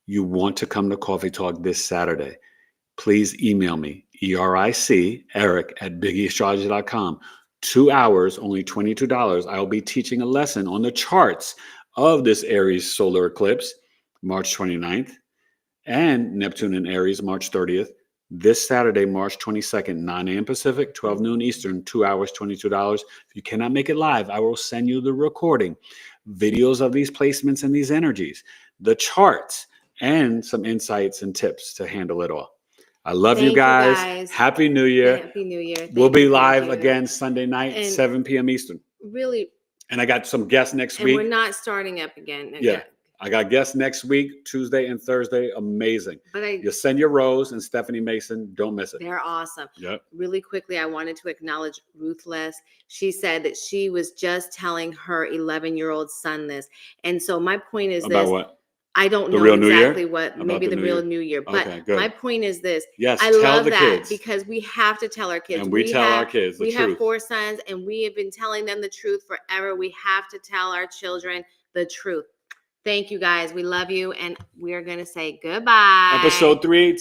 You want to come to Coffee Talk this Saturday. Please email me, Eric@BigEAstro.com. 2 hours, only $22. I'll be teaching a lesson on the charts of this Aries solar eclipse, March 29th, and Neptune in Aries, March 30th. This Saturday, March 22nd, 9 a.m. Pacific, 12 noon Eastern, 2 hours, $22. If you cannot make it live, I will send you the recording, videos of these placements and these energies, the charts, and some insights and tips to handle it all. I love you guys. Happy New Year.
Happy New Year.
We'll be live again Sunday night, 7 p.m. Eastern.
Really.
And I got some guests next week.
And we're not starting up again.
Yeah. I got guests next week, Tuesday and Thursday. Amazing. But Yesenia Rose and Stephanie Mason. Don't miss it.
They're awesome.
Yep.
Really quickly, I wanted to acknowledge Ruthless. She said that she was just telling her 11-year-old son this. And so my point is
about what?
I don't know exactly what, maybe the real New Year. But my point is this.
Yes,
I love that because we have to tell our kids.
And we tell our kids the truth.
We have 4 sons and we have been telling them the truth forever. We have to tell our children the truth. Thank you guys. We love you. And we're going to say goodbye.
Episode 318.